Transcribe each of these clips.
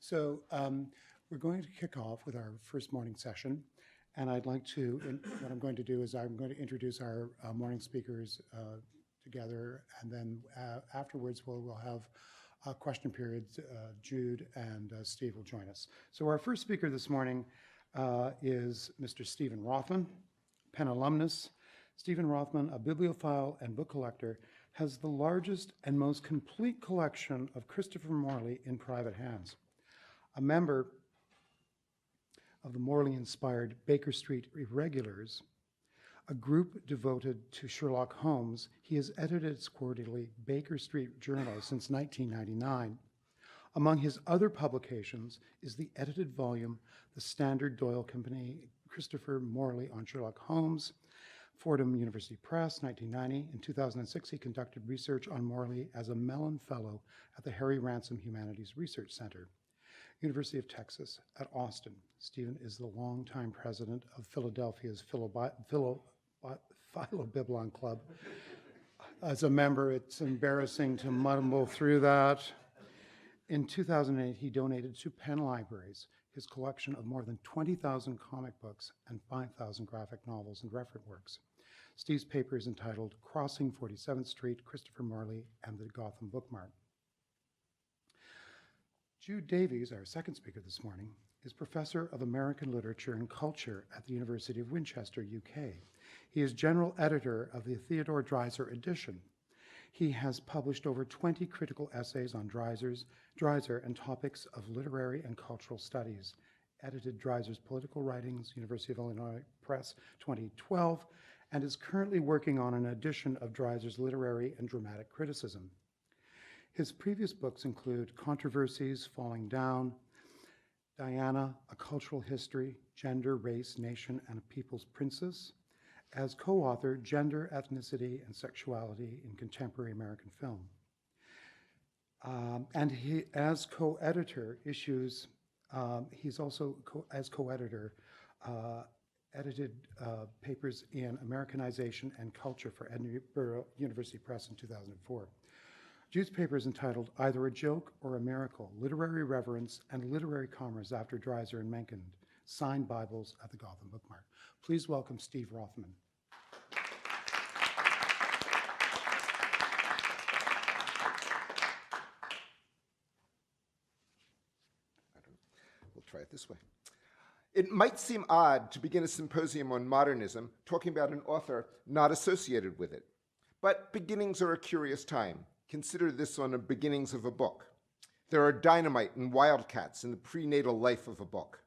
So we're going to kick off with our first morning session. And I'd like to, what I'm going to do is I'm going to introduce our morning speakers together. And then afterwards, we'll have question periods. Jude and Steve will join us. So our first speaker this morning is Mr. Stephen Rothman, Penn alumnus. Stephen Rothman, a bibliophile and book collector, has the largest and most complete collection of Christopher Morley in private hands. A member of the Morley-inspired Baker Street Irregulars, a group devoted to Sherlock Holmes, he has edited its quarterly Baker Street Journal since 1999. Among his other publications is the edited volume, The Standard Doyle Company, Christopher Morley on Sherlock Holmes, Fordham University Press, 1990. In 2006, he conducted research on Morley as a Mellon Fellow at the Harry Ransom Humanities Research Center. University of Texas at Austin. Stephen is the longtime president of Philadelphia's Philobiblon Club. As a member, it's embarrassing to mumble through that. In 2008, he donated to Penn Libraries his collection of more than 20,000 comic books and 5,000 graphic novels and reference works. Steve's paper is entitled Crossing 47th Street, Christopher Morley and the Gotham Book Mart. Jude Davies, our second speaker this morning, is Professor of American Literature and Culture at the University of Winchester, UK. He is General Editor of the Theodore Dreiser edition. He has published over 20 critical essays on Dreiser and topics of literary and cultural studies, edited Dreiser's Political Writings, University of Illinois Press, 2012, and is currently working on an edition of Dreiser's Literary and Dramatic Criticism. His previous books include Controversies, Falling Down, Diana, A Cultural History, Gender, Race, Nation, and a People's Princess. As co-author, Gender, Ethnicity, and Sexuality in Contemporary American Film. And he, as co-editor, he's also, as co-editor, edited papers in Americanization and Culture for Edinburgh University Press in 2004. Jude's paper is entitled Either a Joke or a Miracle, Literary Reverence and Literary Commerce After Dreiser and Mencken, Signed Bibles at the Gotham Book Mart. Please welcome Steve Rothman. We'll try it this way. It might seem odd to begin a symposium on modernism talking about an author not associated with it, but beginnings are a curious time. Consider this on the beginnings of a book. There are dynamite and wildcats in the prenatal life of a book.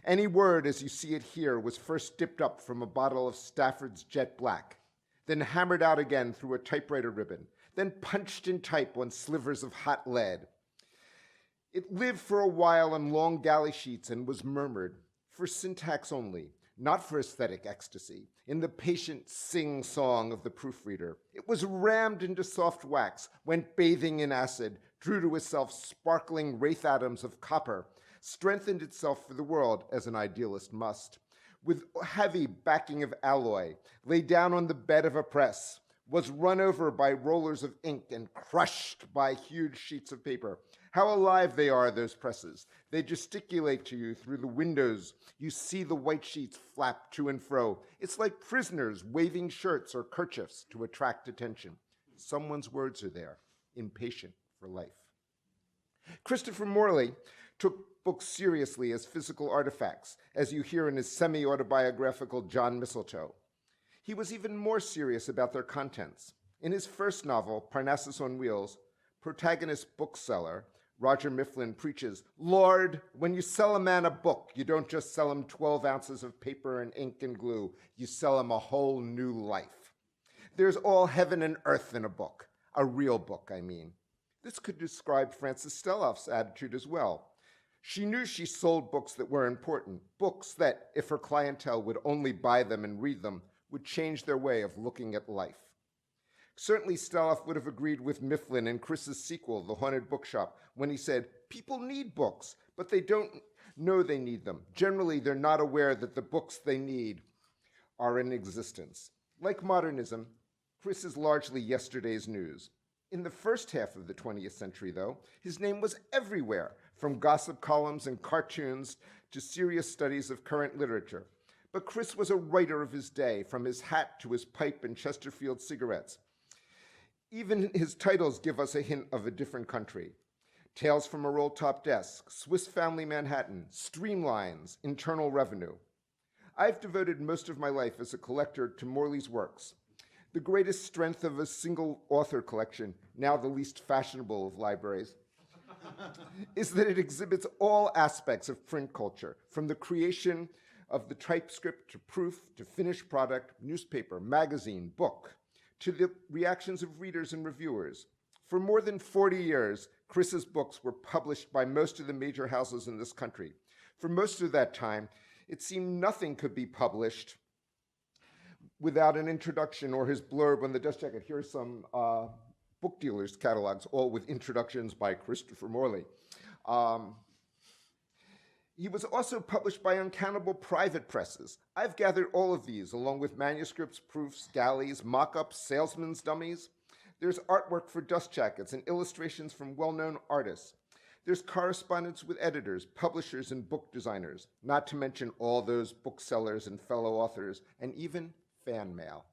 Any word as you see it here was first dipped up from a bottle of Stafford's Jet Black, then hammered out again through a typewriter ribbon, then punched in type on slivers of hot lead. It lived for a while on long galley sheets and was murmured, for syntax only, not for aesthetic ecstasy, in the patient sing-song of the proofreader. It was rammed into soft wax, went bathing in acid, drew to itself sparkling wraith atoms of copper, strengthened itself for the world, as an idealist must, with heavy backing of alloy, lay down on the bed of a press, was run over by rollers of ink and crushed by huge sheets of paper. How alive they are, those presses. They gesticulate to you through the windows. You see the white sheets flap to and fro. It's like prisoners waving shirts or kerchiefs to attract attention. Someone's words are there, impatient for life. Christopher Morley took books seriously as physical artifacts, as you hear in his semi-autobiographical John Mistletoe. He was even more serious about their contents. In his first novel, Parnassus on Wheels, protagonist bookseller Roger Mifflin preaches, Lord, when you sell a man a book, you don't just sell him 12 ounces of paper and ink and glue, you sell him a whole new life. There's all heaven and earth in a book, a real book, I mean. This could describe Frances Steloff's attitude as well. She knew she sold books that were important, books that, if her clientele would only buy them and read them, would change their way of looking at life. Certainly Steloff would have agreed with Mifflin in Chris's sequel, The Haunted Bookshop, when he said, people need books, but they don't know they need them. Generally, they're not aware that the books they need are in existence. Like modernism, Chris is largely yesterday's news. In the first half of the 20th century, though, his name was everywhere, from gossip columns and cartoons to serious studies of current literature. But Chris was a writer of his day, from his hat to his pipe and Chesterfield cigarettes. Even his titles give us a hint of a different country. Tales from a Roll-Top Desk, Swiss Family Manhattan, Streamlines, Internal Revenue. I've devoted most of my life as a collector to Morley's works. The greatest strength of a single author collection, now the least fashionable of libraries, is that it exhibits all aspects of print culture, from the creation of the typescript to proof to finished product, newspaper, magazine, book, to the reactions of readers and reviewers. For more than 40 years, Chris's books were published by most of the major houses in this country. For most of that time, it seemed nothing could be published without an introduction or his blurb on the dust jacket. Here are some book dealers' catalogs, all with introductions by Christopher Morley. He was also published by uncountable private presses. I've gathered all of these, along with manuscripts, proofs, galleys, mock-ups, salesmen's dummies. There's artwork for dust jackets and illustrations from well-known artists. There's correspondence with editors, publishers, and book designers, not to mention all those booksellers and fellow authors, and even fan mail.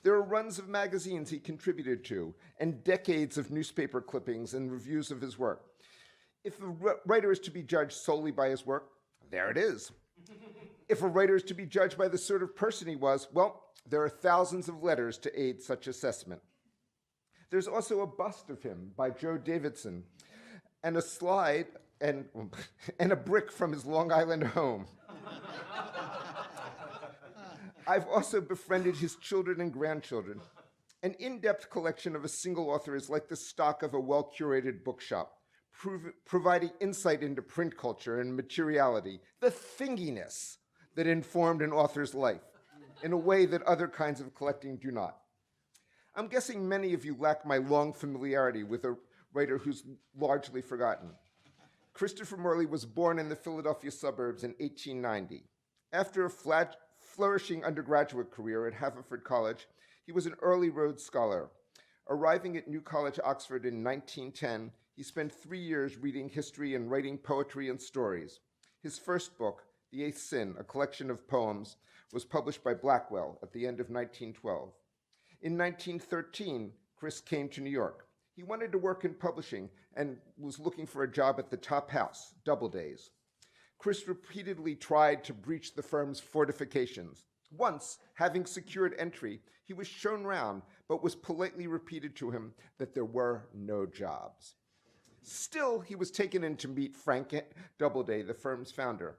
There are runs of magazines he contributed to, and decades of newspaper clippings and reviews of his work. If a writer is to be judged solely by his work, there it is. If a writer is to be judged by the sort of person he was, well, there are thousands of letters to aid such assessment. There's also a bust of him by Joe Davidson, and a slide and a brick from his Long Island home. I've also befriended his children and grandchildren. An in-depth collection of a single author is like the stock of a well-curated bookshop, providing insight into print culture and materiality, the thinginess that informed an author's life, in a way that other kinds of collecting do not. I'm guessing many of you lack my long familiarity with a writer who's largely forgotten. Christopher Morley was born in the Philadelphia suburbs in 1890. After a flourishing undergraduate career at Haverford College, he was an early Rhodes Scholar. Arriving at New College, Oxford in 1910, he spent 3 years reading history and writing poetry and stories. His first book, The Eighth Sin, a collection of poems, was published by Blackwell at the end of 1912. In 1913, Chris came to New York. He wanted to work in publishing and was looking for a job at the top house, Doubleday's. Chris repeatedly tried to breach the firm's fortifications. Once, having secured entry, he was shown round, but was politely repeated to him that there were no jobs. Still, he was taken in to meet Frank Doubleday, the firm's founder.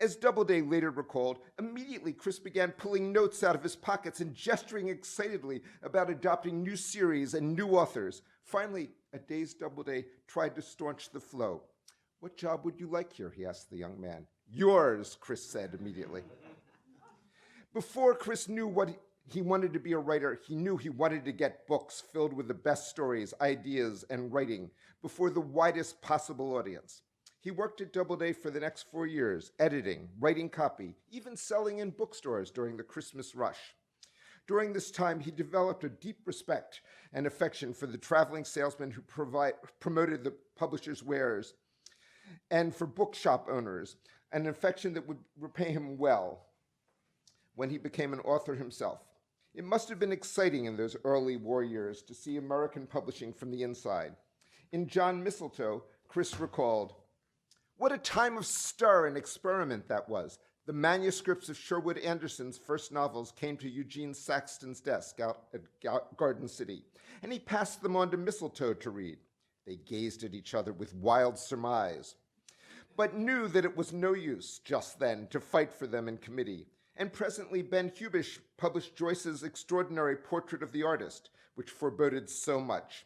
As Doubleday later recalled, immediately Chris began pulling notes out of his pockets and gesturing excitedly about adopting new series and new authors. Finally, a dazed Doubleday tried to staunch the flow. "What job would you like here?" he asked the young man. "Yours," Chris said immediately. Before Chris knew what he wanted to be a writer, he knew he wanted to get books filled with the best stories, ideas, and writing before the widest possible audience. He worked at Doubleday for the next 4 years, editing, writing copy, even selling in bookstores during the Christmas rush. During this time, he developed a deep respect and affection for the traveling salesmen who promoted the publisher's wares, and for bookshop owners, an affection that would repay him well when he became an author himself. It must have been exciting in those early war years to see American publishing from the inside. In John Mistletoe, Chris recalled, "What a time of stir and experiment that was. The manuscripts of Sherwood Anderson's first novels came to Eugene Saxton's desk out at Garden City, and he passed them on to Mistletoe to read. They gazed at each other with wild surmise, but knew that it was no use just then to fight for them in committee. And presently Ben Hubish published Joyce's extraordinary Portrait of the Artist, which foreboded so much.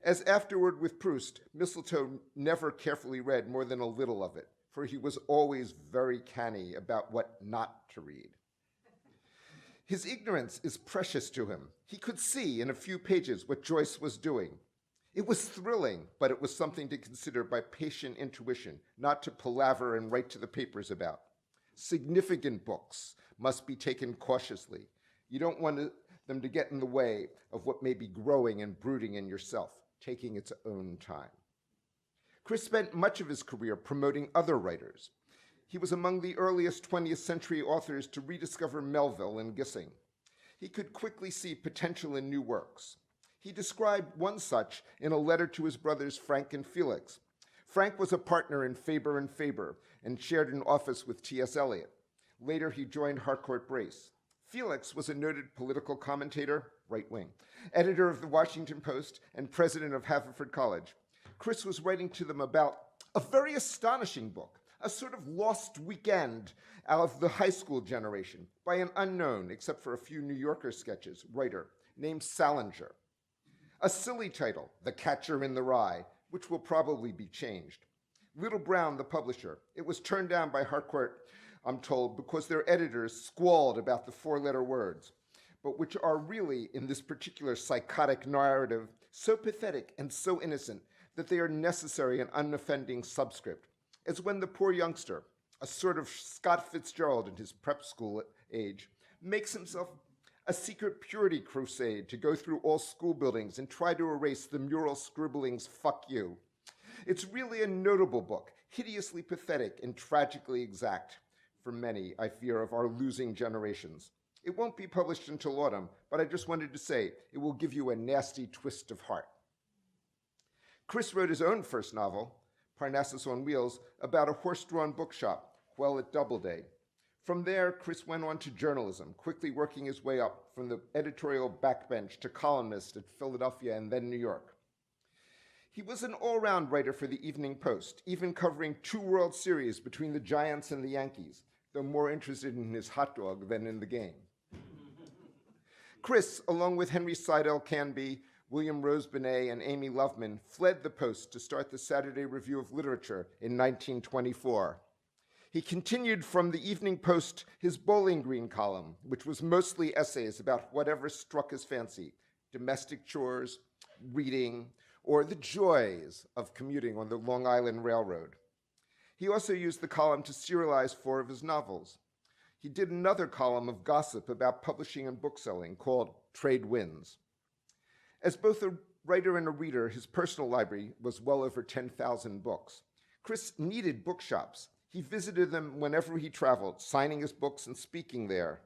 As afterward with Proust, Mistletoe never carefully read more than a little of it, for he was always very canny about what not to read. His ignorance is precious to him. He could see in a few pages what Joyce was doing. It was thrilling, but it was something to consider by patient intuition, not to palaver and write to the papers about. Significant books must be taken cautiously. You don't want them to get in the way of what may be growing and brooding in yourself, taking its own time. Chris spent much of his career promoting other writers. He was among the earliest 20th century authors to rediscover Melville and Gissing. He could quickly see potential in new works. He described one such in a letter to his brothers Frank and Felix. Frank was a partner in Faber and Faber and shared an office with T.S. Eliot. Later, he joined Harcourt Brace. Felix was a noted political commentator, right-wing, editor of the Washington Post, and president of Haverford College. Chris was writing to them about a very astonishing book, a sort of lost weekend out of the high school generation by an unknown, except for a few New Yorker sketches, writer named Salinger. A silly title, The Catcher in the Rye, which will probably be changed. Little Brown, the publisher, it was turned down by Harcourt, I'm told, because their editors squalled about the four-letter words, but which are really, in this particular psychotic narrative, so pathetic and so innocent that they are necessary and unoffending subscript, as when the poor youngster, a sort of Scott Fitzgerald in his prep school age, makes himself a secret purity crusade to go through all school buildings and try to erase the mural scribblings, "fuck you." It's really a notable book, hideously pathetic and tragically exact for many, I fear, of our losing generations. It won't be published until autumn, but I just wanted to say it will give you a nasty twist of heart. Chris wrote his own first novel, Parnassus on Wheels, about a horse-drawn bookshop, Well at Doubleday. From there, Chris went on to journalism, quickly working his way up from the editorial backbench to columnist at Philadelphia and then New York. He was an all-round writer for the Evening Post, even covering 2 World Series between the Giants and the Yankees, though more interested in his hot dog than in the game. Chris, along with Henry Seidel Canby, William Rose Benet, and Amy Loveman, fled the Post to start the Saturday Review of Literature in 1924. He continued from the Evening Post his Bowling Green column, which was mostly essays about whatever struck his fancy, domestic chores, reading, or the joys of commuting on the Long Island Railroad. He also used the column to serialize 4 of his novels. He did another column of gossip about publishing and bookselling called Trade Winds. As both a writer and a reader, his personal library was well over 10,000 books. Chris needed bookshops. He visited them whenever he traveled, signing his books and speaking there.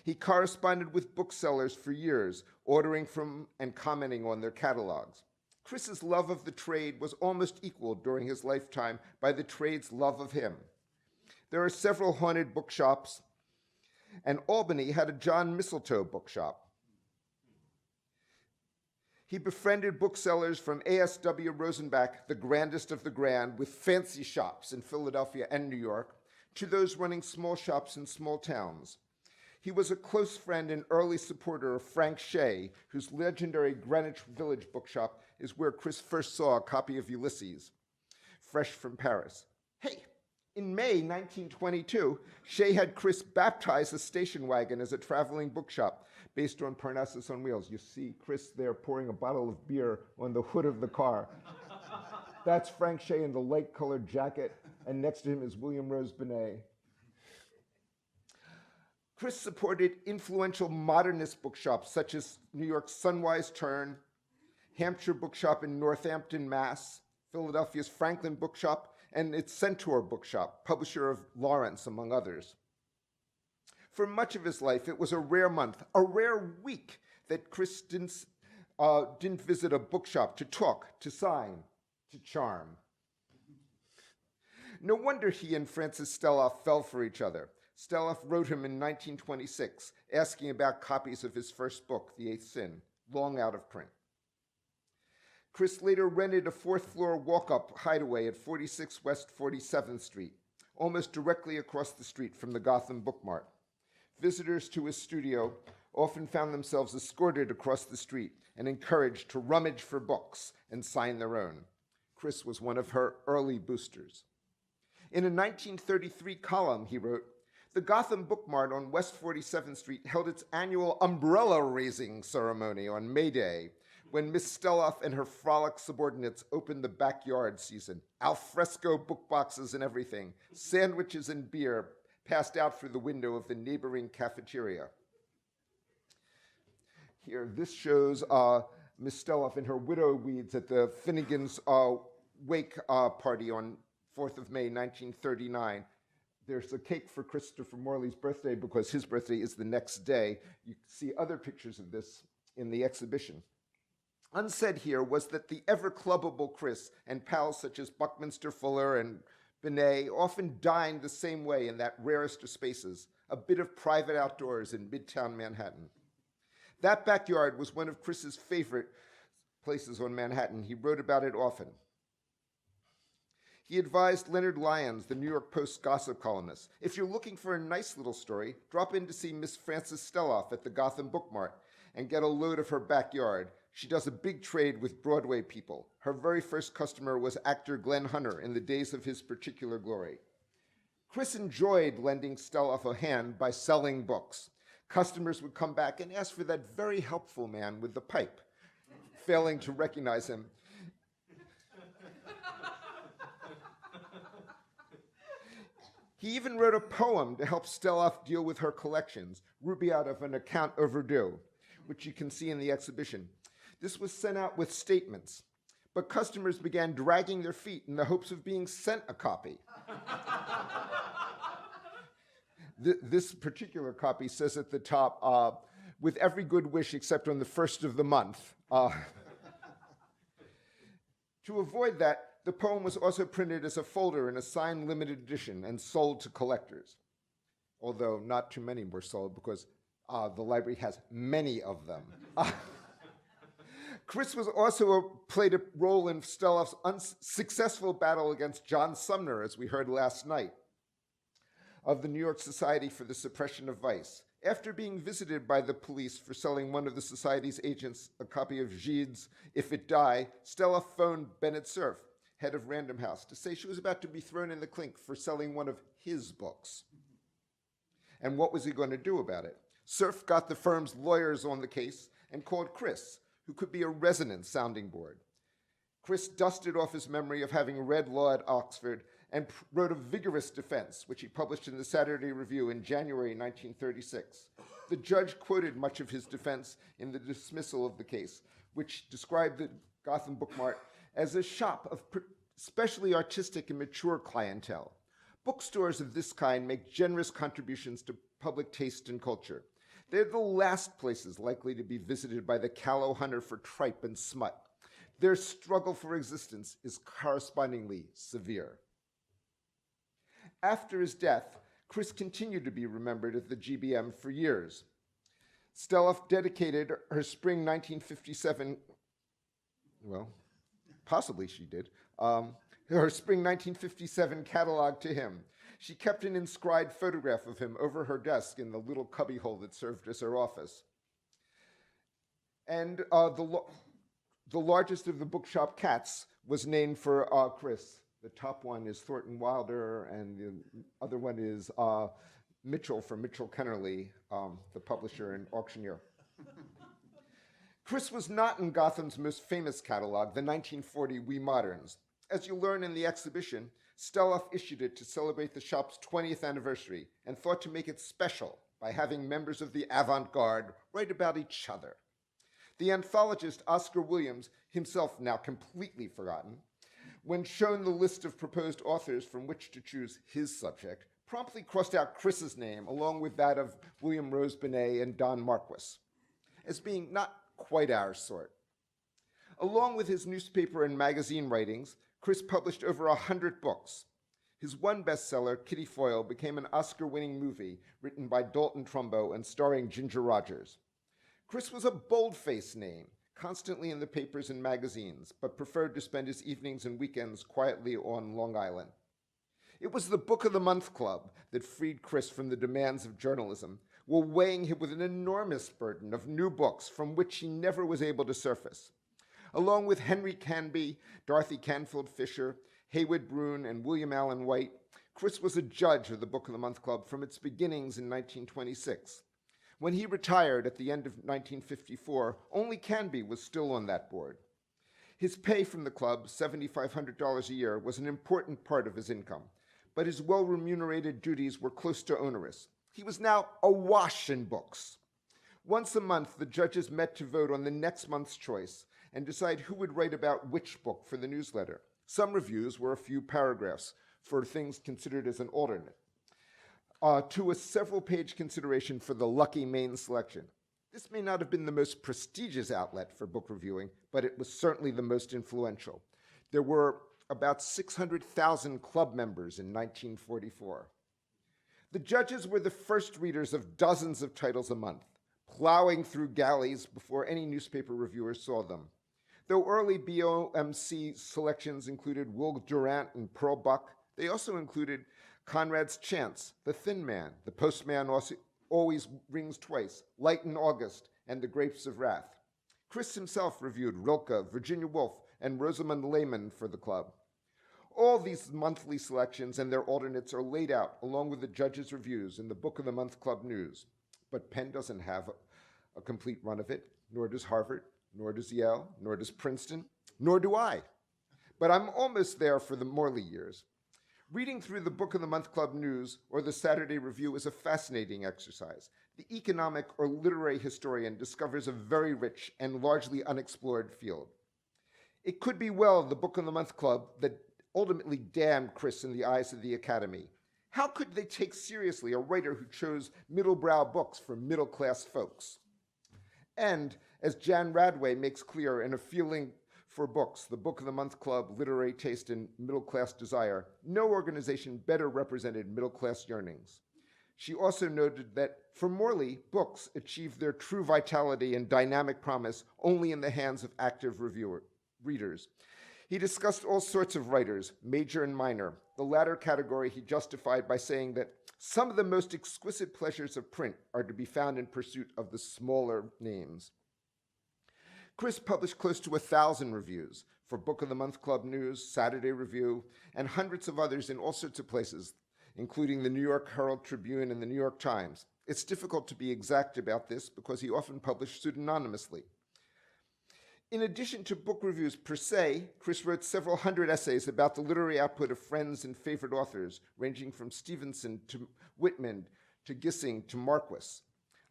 He corresponded with booksellers for years, ordering from and commenting on their catalogs. Chris's love of the trade was almost equaled during his lifetime by the trade's love of him. There are several haunted bookshops, and Albany had a John Mistletoe bookshop. He befriended booksellers from A.S.W. Rosenbach, the grandest of the grand, with fancy shops in Philadelphia and New York, to those running small shops in small towns. He was a close friend and early supporter of Frank Shea, whose legendary Greenwich Village bookshop is where Chris first saw a copy of Ulysses, fresh from Paris. Hey, in May 1922, Shea had Chris baptize a station wagon as a traveling bookshop based on Parnassus on Wheels. You see Chris there pouring a bottle of beer on the hood of the car. That's Frank Shea in the light-colored jacket, and next to him is William Rose Benet. Chris supported influential modernist bookshops such as New York's Sunwise Turn, Hampshire Bookshop in Northampton, Mass., Philadelphia's Franklin Bookshop, and its Centaur Bookshop, publisher of Lawrence, among others. For much of his life, it was a rare month, a rare week, that Chris didn't visit a bookshop to talk, to sign, to charm. No wonder he and Francis Steloff fell for each other. Steloff wrote him in 1926, asking about copies of his first book, The Eighth Sin, long out of print. Chris later rented a 4th-floor walk-up hideaway at 46 West 47th Street, almost directly across the street from the Gotham Book Mart. Visitors to his studio often found themselves escorted across the street and encouraged to rummage for books and sign their own. Chris was one of her early boosters. In a 1933 column, he wrote, "The Gotham Book Mart on West 47th Street held its annual umbrella-raising ceremony on May Day, when Miss Steloff and her frolic subordinates opened the backyard season. Alfresco book boxes and everything, sandwiches and beer passed out through the window of the neighboring cafeteria." Here, this shows Miss Steloff in her widow weeds at the Finnegan's wake party on 4th of May, 1939. There's a cake for Christopher Morley's birthday because his birthday is the next day. You see other pictures of this in the exhibition. Unsaid here was that the ever-clubbable Chris and pals such as Buckminster Fuller and Binet often dined the same way in that rarest of spaces, a bit of private outdoors in Midtown Manhattan. That backyard was one of Chris's favorite places on Manhattan. He wrote about it often. He advised Leonard Lyons, the New York Post gossip columnist, if you're looking for a nice little story, drop in to see Miss Frances Steloff at the Gotham Book Mart and get a load of her backyard. She does a big trade with Broadway people. Her very first customer was actor Glenn Hunter in the days of his particular glory. Chris enjoyed lending Steloff a hand by selling books. Customers would come back and ask for that very helpful man with the pipe. Failing to recognize him, he even wrote a poem to help Steloff deal with her collections, Rubaiyat of an Account Overdue, which you can see in the exhibition. This was sent out with statements, but customers began dragging their feet in the hopes of being sent a copy. This particular copy says at the top, with every good wish except on the 1st of the month. To avoid that, the poem was also printed as a folder in a signed limited edition and sold to collectors, although not too many were sold because the library has many of them. Chris was also played a role in Steloff's unsuccessful battle against John Sumner, as we heard last night, of the New York Society for the Suppression of Vice. After being visited by the police for selling one of the Society's agents a copy of Gide's If It Die, Steloff phoned Bennett Cerf, head of Random House, to say she was about to be thrown in the clink for selling one of his books. And what was he going to do about it? Cerf got the firm's lawyers on the case and called Chris, who could be a resonant sounding board. Chris dusted off his memory of having read law at Oxford and wrote a vigorous defense, which he published in the Saturday Review in January 1936. The judge quoted much of his defense in the dismissal of the case, which described the Gotham Book Mart as a shop of especially artistic and mature clientele. Bookstores of this kind make generous contributions to public taste and culture. They're the last places likely to be visited by the callow hunter for tripe and smut. Their struggle for existence is correspondingly severe. After his death, Chris continued to be remembered at the GBM for years. Steloff dedicated her spring 1957, well, possibly she did, her spring 1957 catalog to him. She kept an inscribed photograph of him over her desk in the little cubbyhole that served as her office. And the largest of the bookshop cats was named for Chris. The top one is Thornton Wilder, and the other one is Mitchell from Mitchell Kennerly, the publisher and auctioneer. Chris was not in Gotham's most famous catalog, the 1940 We Moderns. As you learn in the exhibition, Steloff issued it to celebrate the shop's 20th anniversary and thought to make it special by having members of the avant-garde write about each other. The anthologist Oscar Williams, himself now completely forgotten, when shown the list of proposed authors from which to choose his subject, promptly crossed out Chris's name along with that of William Rose Binet and Don Marquis, as being not quite our sort. Along with his newspaper and magazine writings, Chris published over 100 books. His one bestseller, Kitty Foyle, became an Oscar-winning movie written by Dalton Trumbo and starring Ginger Rogers. Chris was a bold-faced name, constantly in the papers and magazines, but preferred to spend his evenings and weekends quietly on Long Island. It was the Book of the Month Club that freed Chris from the demands of journalism, while weighing him with an enormous burden of new books from which he never was able to surface. Along with Henry Canby, Dorothy Canfield Fisher, Haywood Broun, and William Allen White, Chris was a judge of the Book of the Month Club from its beginnings in 1926. When he retired at the end of 1954, only Canby was still on that board. His pay from the club, $7,500 a year, was an important part of his income, but his well-remunerated duties were close to onerous. He was now awash in books. Once a month, the judges met to vote on the next month's choice and decide who would write about which book for the newsletter. Some reviews were a few paragraphs for things considered as an alternate, to a several-page consideration for the lucky main selection. This may not have been the most prestigious outlet for book reviewing, but it was certainly the most influential. There were about 600,000 club members in 1944. The judges were the first readers of dozens of titles a month, plowing through galleys before any newspaper reviewers saw them. Though early BOMC selections included Will Durant and Pearl Buck, they also included Conrad's Chance, The Thin Man, The Postman Always Rings Twice, Light in August, and The Grapes of Wrath. Chris himself reviewed Rilke, Virginia Woolf, and Rosamund Lehman for the club. All these monthly selections and their alternates are laid out along with the judges' reviews in the Book of the Month Club News. But Penn doesn't have a complete run of it, nor does Harvard, nor does Yale, nor does Princeton, nor do I. But I'm almost there for the Morley years. Reading through the Book of the Month Club News or the Saturday Review is a fascinating exercise. The economic or literary historian discovers a very rich and largely unexplored field. It could be well the Book of the Month Club that ultimately damned Chris in the eyes of the Academy. How could they take seriously a writer who chose middle-brow books for middle-class folks? And, as Jan Radway makes clear in A Feeling for Books, the Book of the Month Club, Literary Taste, and Middle-Class Desire, no organization better represented middle-class yearnings. She also noted that, for Morley, books achieved their true vitality and dynamic promise only in the hands of active readers. He discussed all sorts of writers, major and minor. The latter category he justified by saying that some of the most exquisite pleasures of print are to be found in pursuit of the smaller names. Chris published close to 1,000 reviews for Book of the Month Club News, Saturday Review, and hundreds of others in all sorts of places, including the New York Herald Tribune and the New York Times. It's difficult to be exact about this because he often published pseudonymously. In addition to book reviews per se, Chris wrote several hundred essays about the literary output of friends and favorite authors, ranging from Stevenson to Whitman to Gissing to Marquis.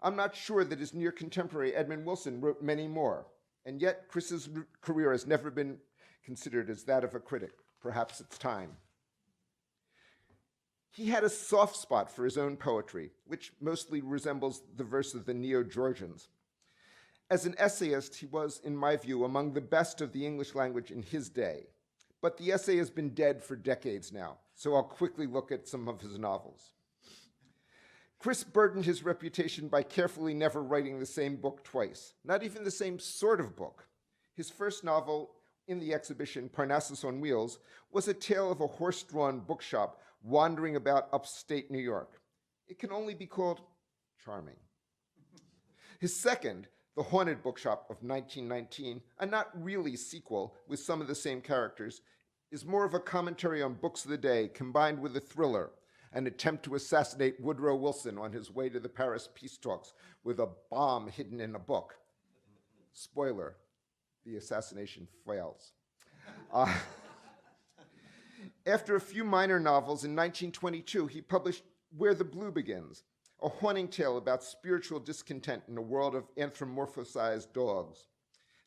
I'm not sure that his near contemporary Edmund Wilson wrote many more, and yet Chris's career has never been considered as that of a critic. Perhaps it's time. He had a soft spot for his own poetry, which mostly resembles the verse of the Neo-Georgians. As an essayist, he was, in my view, among the best of the English language in his day. But the essay has been dead for decades now, so I'll quickly look at some of his novels. Chris burdened his reputation by carefully never writing the same book twice, not even the same sort of book. His first novel in the exhibition, Parnassus on Wheels, was a tale of a horse-drawn bookshop wandering about upstate New York. It can only be called charming. His second, The Haunted Bookshop of 1919, a not really sequel with some of the same characters, is more of a commentary on books of the day combined with a thriller, an attempt to assassinate Woodrow Wilson on his way to the Paris peace talks with a bomb hidden in a book. Spoiler, the assassination fails. After a few minor novels, in 1922, he published Where the Blue Begins, a haunting tale about spiritual discontent in a world of anthropomorphized dogs.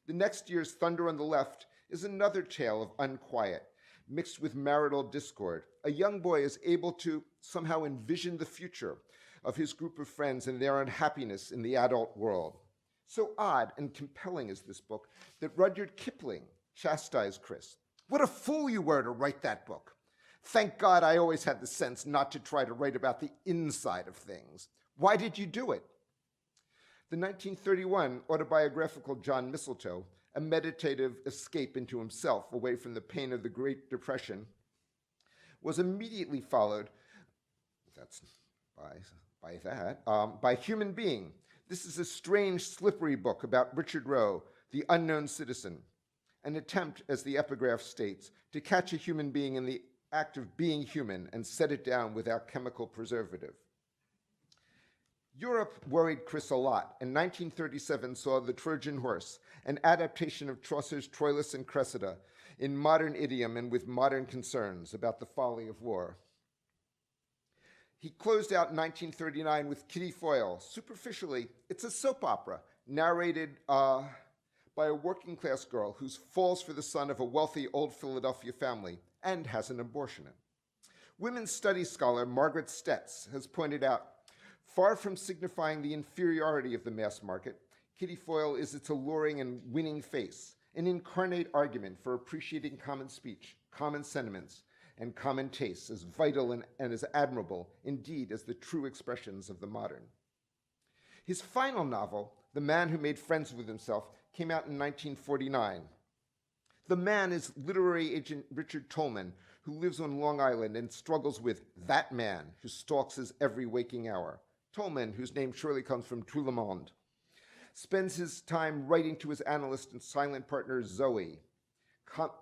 The next year's Thunder on the Left is another tale of unquiet, mixed with marital discord. A young boy is able to somehow envision the future of his group of friends and their unhappiness in the adult world. So odd and compelling is this book that Rudyard Kipling chastised Chris. What a fool you were to write that book. Thank God I always had the sense not to try to write about the inside of things. Why did you do it? The 1931 autobiographical John Mistletoe, a meditative escape into himself away from the pain of the Great Depression, was immediately followed, by Human Being. This is a strange, slippery book about Richard Roe, the unknown citizen, an attempt, as the epigraph states, to catch a human being in the act of being human and set it down without chemical preservative. Europe worried Chris a lot, and 1937 saw The Trojan Horse, an adaptation of Chaucer's Troilus and Cressida, in modern idiom and with modern concerns about the folly of war. He closed out 1939 with Kitty Foyle. Superficially, it's a soap opera narrated by a working-class girl who falls for the son of a wealthy old Philadelphia family and has an abortion. Women's studies scholar Margaret Stetz has pointed out, far from signifying the inferiority of the mass market, Kitty Foyle is its alluring and winning face, an incarnate argument for appreciating common speech, common sentiments, and common tastes as vital and as admirable, indeed, as the true expressions of the modern. His final novel, The Man Who Made Friends with Himself, came out in 1949. The man is literary agent Richard Tolman, who lives on Long Island and struggles with that man who stalks his every waking hour. Tolman, whose name surely comes from Tout le Monde, spends his time writing to his analyst and silent partner Zoe,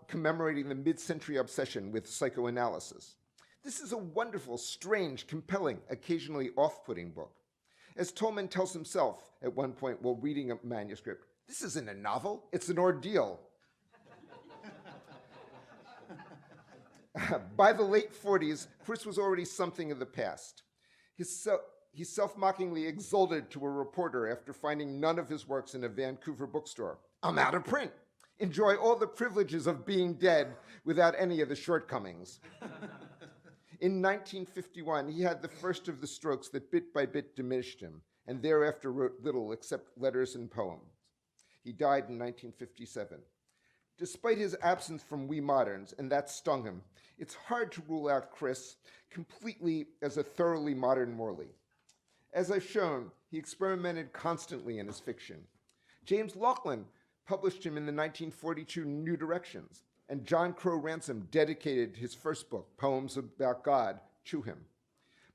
commemorating the mid-century obsession with psychoanalysis. This is a wonderful, strange, compelling, occasionally off-putting book. As Tolman tells himself at one point while reading a manuscript, this isn't a novel, it's an ordeal. By the late 40s, Chris was already something of the past. He self-mockingly exulted to a reporter after finding none of his works in a Vancouver bookstore. I'm out of print. Enjoy all the privileges of being dead without any of the shortcomings. In 1951, he had the first of the strokes that bit by bit diminished him, and thereafter wrote little except letters and poems. He died in 1957. Despite his absence from We Moderns, and that stung him, it's hard to rule out Chris completely as a thoroughly modern Morley. As I've shown, he experimented constantly in his fiction. James Laughlin published him in the 1942 New Directions, and John Crowe Ransom dedicated his first book, Poems About God, to him.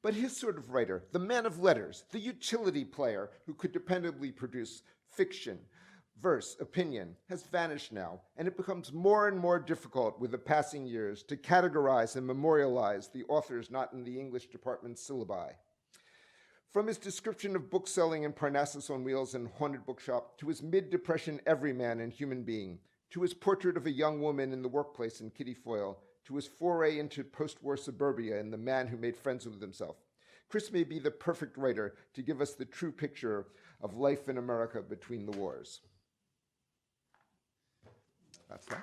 But his sort of writer, the man of letters, the utility player who could dependably produce fiction, verse, opinion, has vanished now, and it becomes more and more difficult with the passing years to categorize and memorialize the authors not in the English department's syllabi. From his description of bookselling in Parnassus on Wheels and Haunted Bookshop, to his mid-depression everyman and human being, to his portrait of a young woman in the workplace in Kitty Foyle, to his foray into post-war suburbia in The Man Who Made Friends with Himself, Chris may be the perfect writer to give us the true picture of life in America between the wars. That's that.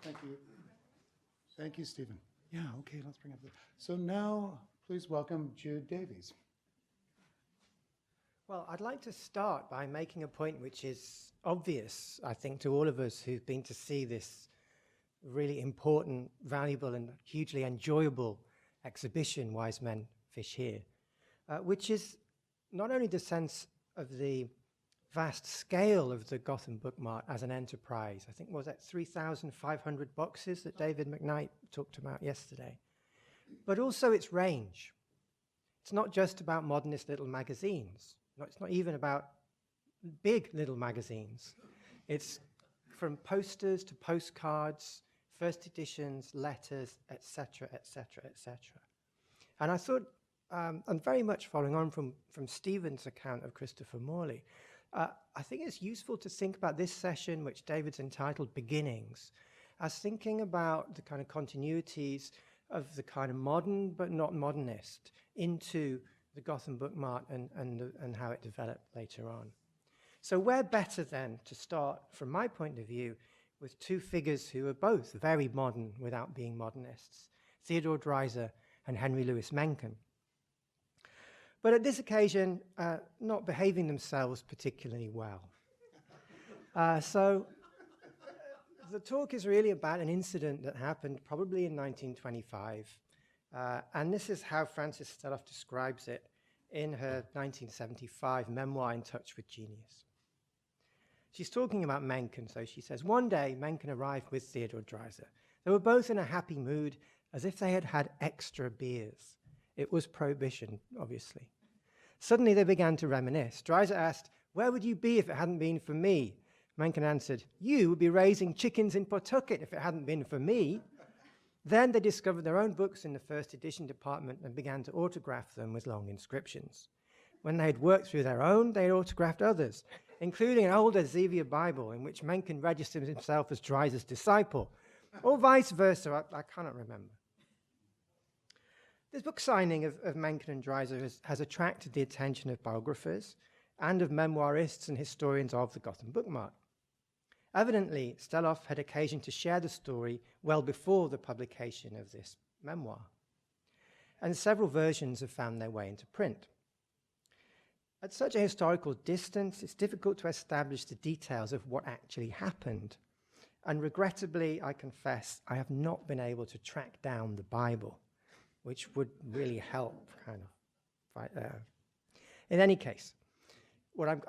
Thank you. Thank you, Stephen. Yeah, okay, let's bring up the... So now, please welcome Jude Davies. Well, I'd like to start by making a point which is obvious, I think, to all of us who've been to see this really important, valuable, and hugely enjoyable exhibition, Wise Men Fish Here, which is not only the sense of the vast scale of the Gotham Book Mart as an enterprise. I think, was that 3,500 boxes that David McKnight talked about yesterday, but also its range. It's not just about modernist little magazines. No, it's not even about big little magazines. It's from posters to postcards, first editions, letters, etc., etc., etc. And I thought, and very much following on from Stephen's account of Christopher Morley, I think it's useful to think about this session, which David's entitled Beginnings, as thinking about the kind of continuities of the kind of modern but not modernist into the Gotham Book Mart and how it developed later on. So where better then to start, from my point of view, with two figures who are both very modern without being modernists, Theodore Dreiser and Henry Louis Mencken. But at this occasion, not behaving themselves particularly well. So the talk is really about an incident that happened probably in 1925. And this is how Frances Stelloff describes it in her 1975 memoir, In Touch with Genius. She's talking about Mencken, so she says, one day Mencken arrived with Theodore Dreiser. They were both in a happy mood, as if they had had extra beers. It was prohibition, obviously. Suddenly they began to reminisce. Dreiser asked, where would you be if it hadn't been for me? Mencken answered, you would be raising chickens in Pawtucket if it hadn't been for me. Then they discovered their own books in the first edition department and began to autograph them with long inscriptions. When they had worked through their own, they autographed others, including an older Xavier Bible in which Mencken registered himself as Dreiser's disciple, or vice versa, I cannot remember. This book signing of Mencken and Dreiser has attracted the attention of biographers and of memoirists and historians of the Gotham book Mart. Evidently, Steloff had occasion to share the story well before the publication of this memoir, and several versions have found their way into print. At such a historical distance, it's difficult to establish the details of what actually happened, and regrettably, I confess, I have not been able to track down the Bible, which would really help, kind of. Right, in any case, what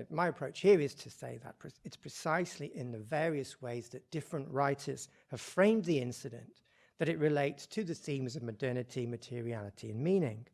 my approach here is to say that it's precisely in the various ways that different writers have framed the incident that it relates to the themes of modernity, materiality, and meaning.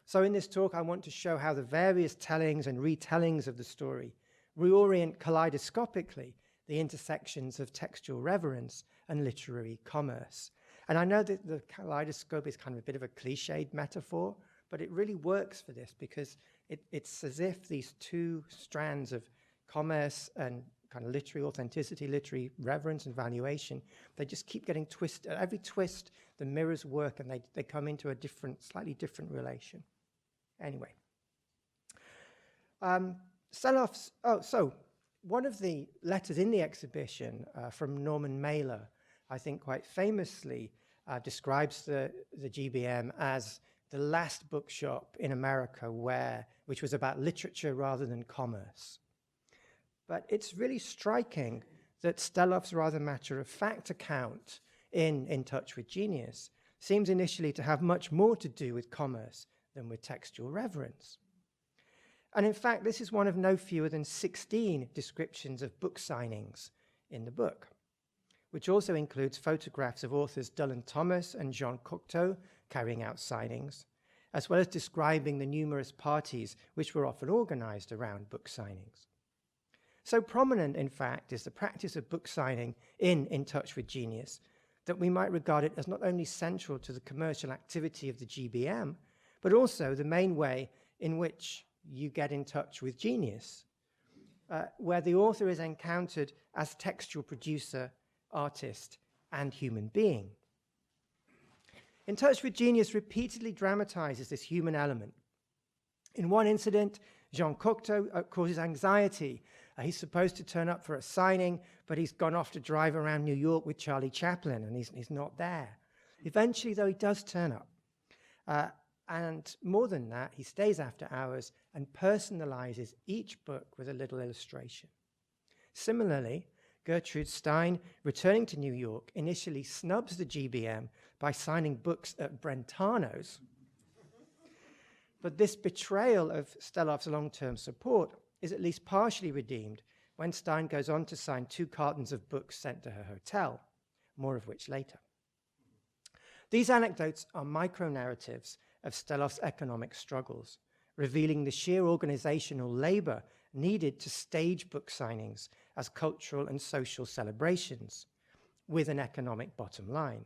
So in this talk, I want to show how the various tellings and retellings of the story reorient kaleidoscopically the intersections of textual reverence and literary commerce. And I know that the kaleidoscope is kind of a bit of a cliched metaphor, but it really works for this because it's as if these two strands of commerce and kind of literary authenticity, literary reverence and valuation, they just keep getting twisted. At every twist, the mirrors work and they come into a slightly different relation. Anyway. So one of the letters in the exhibition from Norman Mailer, I think quite famously describes the GBM as the last bookshop in America which was about literature rather than commerce. But it's really striking that Steloff's rather matter-of-fact account in Touch with Genius seems initially to have much more to do with commerce than with textual reverence. And in fact, this is one of no fewer than 16 descriptions of book signings in the book, which also includes photographs of authors Dylan Thomas and Jean Cocteau carrying out signings, as well as describing the numerous parties which were often organized around book signings. So prominent, in fact, is the practice of book signing in Touch with Genius that we might regard it as not only central to the commercial activity of the GBM, but also the main way in which you get in touch with genius, where the author is encountered as textual producer, artist, and human being. In Touch with Genius repeatedly dramatizes this human element. In one incident, Jean Cocteau causes anxiety. He's supposed to turn up for a signing, but he's gone off to drive around New York with Charlie Chaplin, and he's not there. Eventually, though, he does turn up. And more than that, he stays after hours and personalizes each book with a little illustration. Similarly, Gertrude Stein, returning to New York, initially snubs the GBM by signing books at Brentano's. But this betrayal of Steloff's long-term support is at least partially redeemed when Stein goes on to sign 2 cartons of books sent to her hotel, more of which later. These anecdotes are micro-narratives of Steloff's economic struggles, revealing the sheer organizational labor needed to stage book signings as cultural and social celebrations, with an economic bottom line.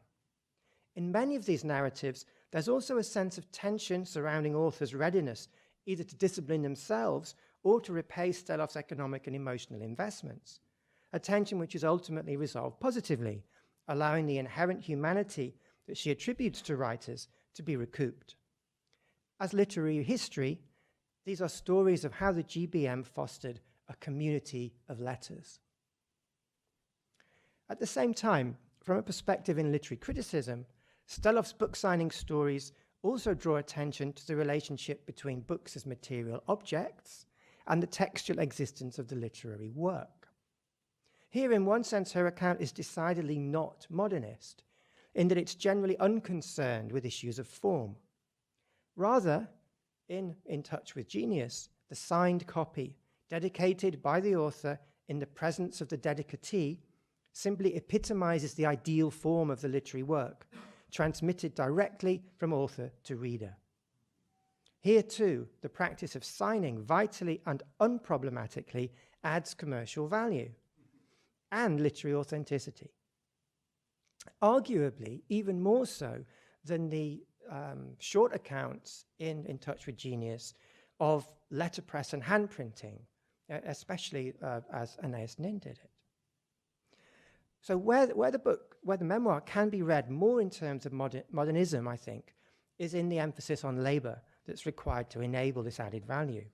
In many of these narratives, there's also a sense of tension surrounding authors' readiness either to discipline themselves or to repay Steloff's economic and emotional investments, a tension which is ultimately resolved positively, allowing the inherent humanity that she attributes to writers to be recouped. As literary history, these are stories of how the GBM fostered a community of letters. At the same time, from a perspective in literary criticism, Steloff's book signing stories also draw attention to the relationship between books as material objects and the textual existence of the literary work. Here, in one sense, her account is decidedly not modernist, in that it's generally unconcerned with issues of form. Rather, in Touch with Genius, the signed copy, dedicated by the author in the presence of the dedicatee, simply epitomizes the ideal form of the literary work, transmitted directly from author to reader. Here, too, the practice of signing vitally and unproblematically adds commercial value and literary authenticity. Arguably, even more so than the short accounts in Touch with Genius of letterpress and handprinting, especially as Anais Nin did it. So where the memoir can be read more in terms of modernism, I think, is in the emphasis on labor that's required to enable this added value.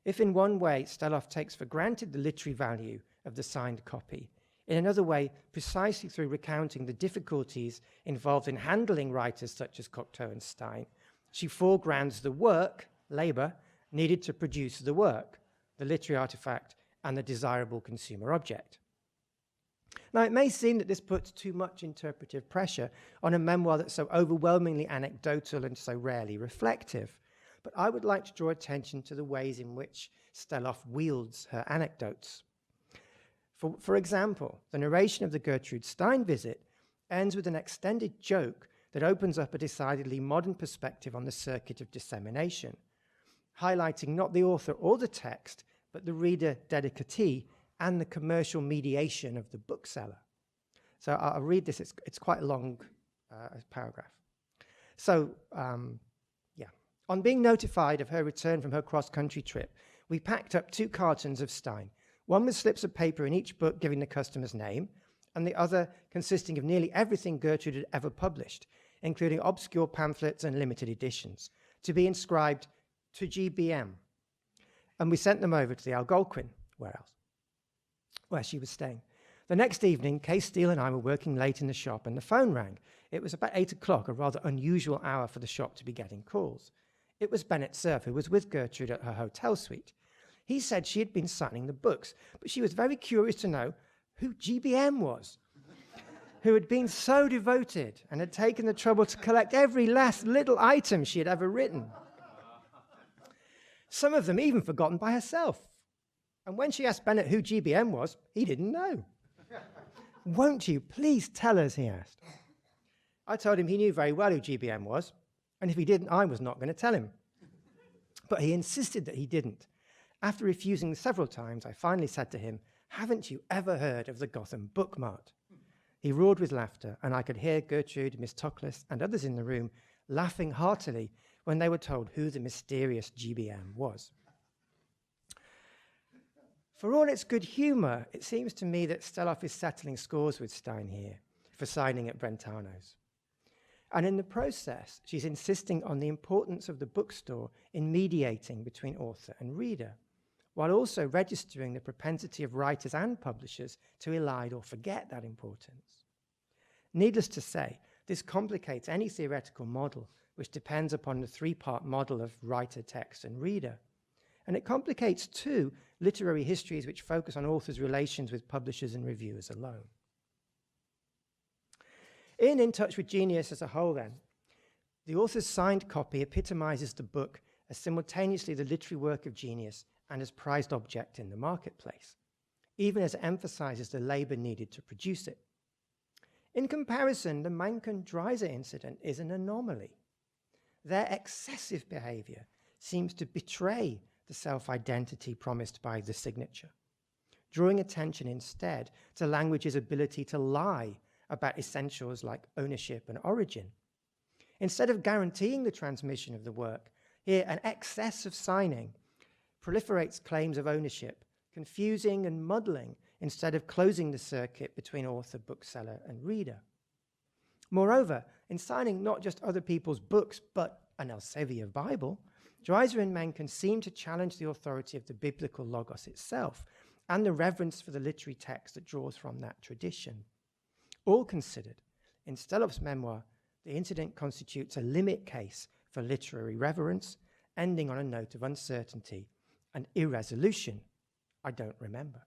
If in one way Steloff takes for granted the literary value of the signed copy, in another way, precisely through recounting the difficulties involved in handling writers such as Cocteau and Stein, she foregrounds the work, labor, needed to produce the work, the literary artifact, and the desirable consumer object. Now, it may seem that this puts too much interpretive pressure on a memoir that's so overwhelmingly anecdotal and so rarely reflective, but I would like to draw attention to the ways in which Steloff wields her anecdotes. For example, the narration of the Gertrude Stein visit ends with an extended joke that opens up a decidedly modern perspective on the circuit of dissemination, highlighting not the author or the text, but the reader dedicatee and the commercial mediation of the bookseller. So I'll read this. It's quite a long paragraph. So, on being notified of her return from her cross-country trip, we packed up 2 cartons of Stein, one with slips of paper in each book giving the customer's name, and the other consisting of nearly everything Gertrude had ever published, including obscure pamphlets and limited editions, to be inscribed to GBM. And we sent them over to the Algonquin, where she was staying. The next evening, Kay Steele and I were working late in the shop, and the phone rang. It was about 8 o'clock, a rather unusual hour for the shop to be getting calls. It was Bennett Cerf, who was with Gertrude at her hotel suite. He said she had been signing the books, but she was very curious to know who GBM was, who had been so devoted and had taken the trouble to collect every last little item she had ever written. Some of them even forgotten by herself. And when she asked Bennett who GBM was, he didn't know. "Won't you please tell us?" he asked. I told him he knew very well who GBM was, and if he didn't, I was not going to tell him. But he insisted that he didn't. After refusing several times, I finally said to him, "Haven't you ever heard of the Gotham Book Mart?" He roared with laughter, and I could hear Gertrude, Miss Toklas, and others in the room laughing heartily when they were told who the mysterious GBM was. For all its good humor, it seems to me that Steloff is settling scores with Stein here for signing at Brentano's. And in the process, she's insisting on the importance of the bookstore in mediating between author and reader, while also registering the propensity of writers and publishers to elide or forget that importance. Needless to say, this complicates any theoretical model which depends upon the 3-part model of writer, text, and reader. And it complicates, too, literary histories which focus on authors' relations with publishers and reviewers alone. In Touch with Genius as a whole, then, the author's signed copy epitomizes the book as simultaneously the literary work of genius and as prized object in the marketplace, even as it emphasizes the labor needed to produce it. In comparison, the Mencken-Dreiser incident is an anomaly. Their excessive behavior seems to betray the self-identity promised by the signature, drawing attention instead to language's ability to lie about essentials like ownership and origin. Instead of guaranteeing the transmission of the work, here an excess of signing proliferates claims of ownership, confusing and muddling instead of closing the circuit between author, bookseller, and reader. Moreover, in signing not just other people's books, but an Elsevier Bible, Dreiser and Mencken seem to challenge the authority of the biblical logos itself and the reverence for the literary text that draws from that tradition. All considered, in Steloff's memoir, the incident constitutes a limit case for literary reverence, ending on a note of uncertainty and irresolution. I don't remember.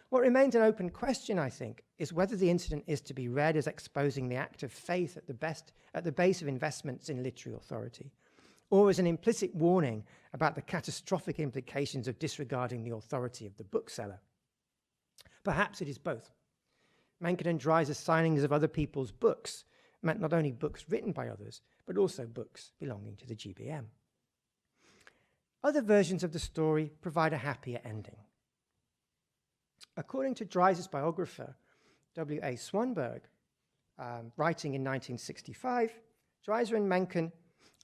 What remains an open question, I think, is whether the incident is to be read as exposing the act of faith at the base of investments in literary authority, or as an implicit warning about the catastrophic implications of disregarding the authority of the bookseller. Perhaps it is both. Mencken and Dreiser's signings of other people's books meant not only books written by others, but also books belonging to the GBM. Other versions of the story provide a happier ending. According to Dreiser's biographer, W.A. Swanberg, writing in 1965, Dreiser and Mencken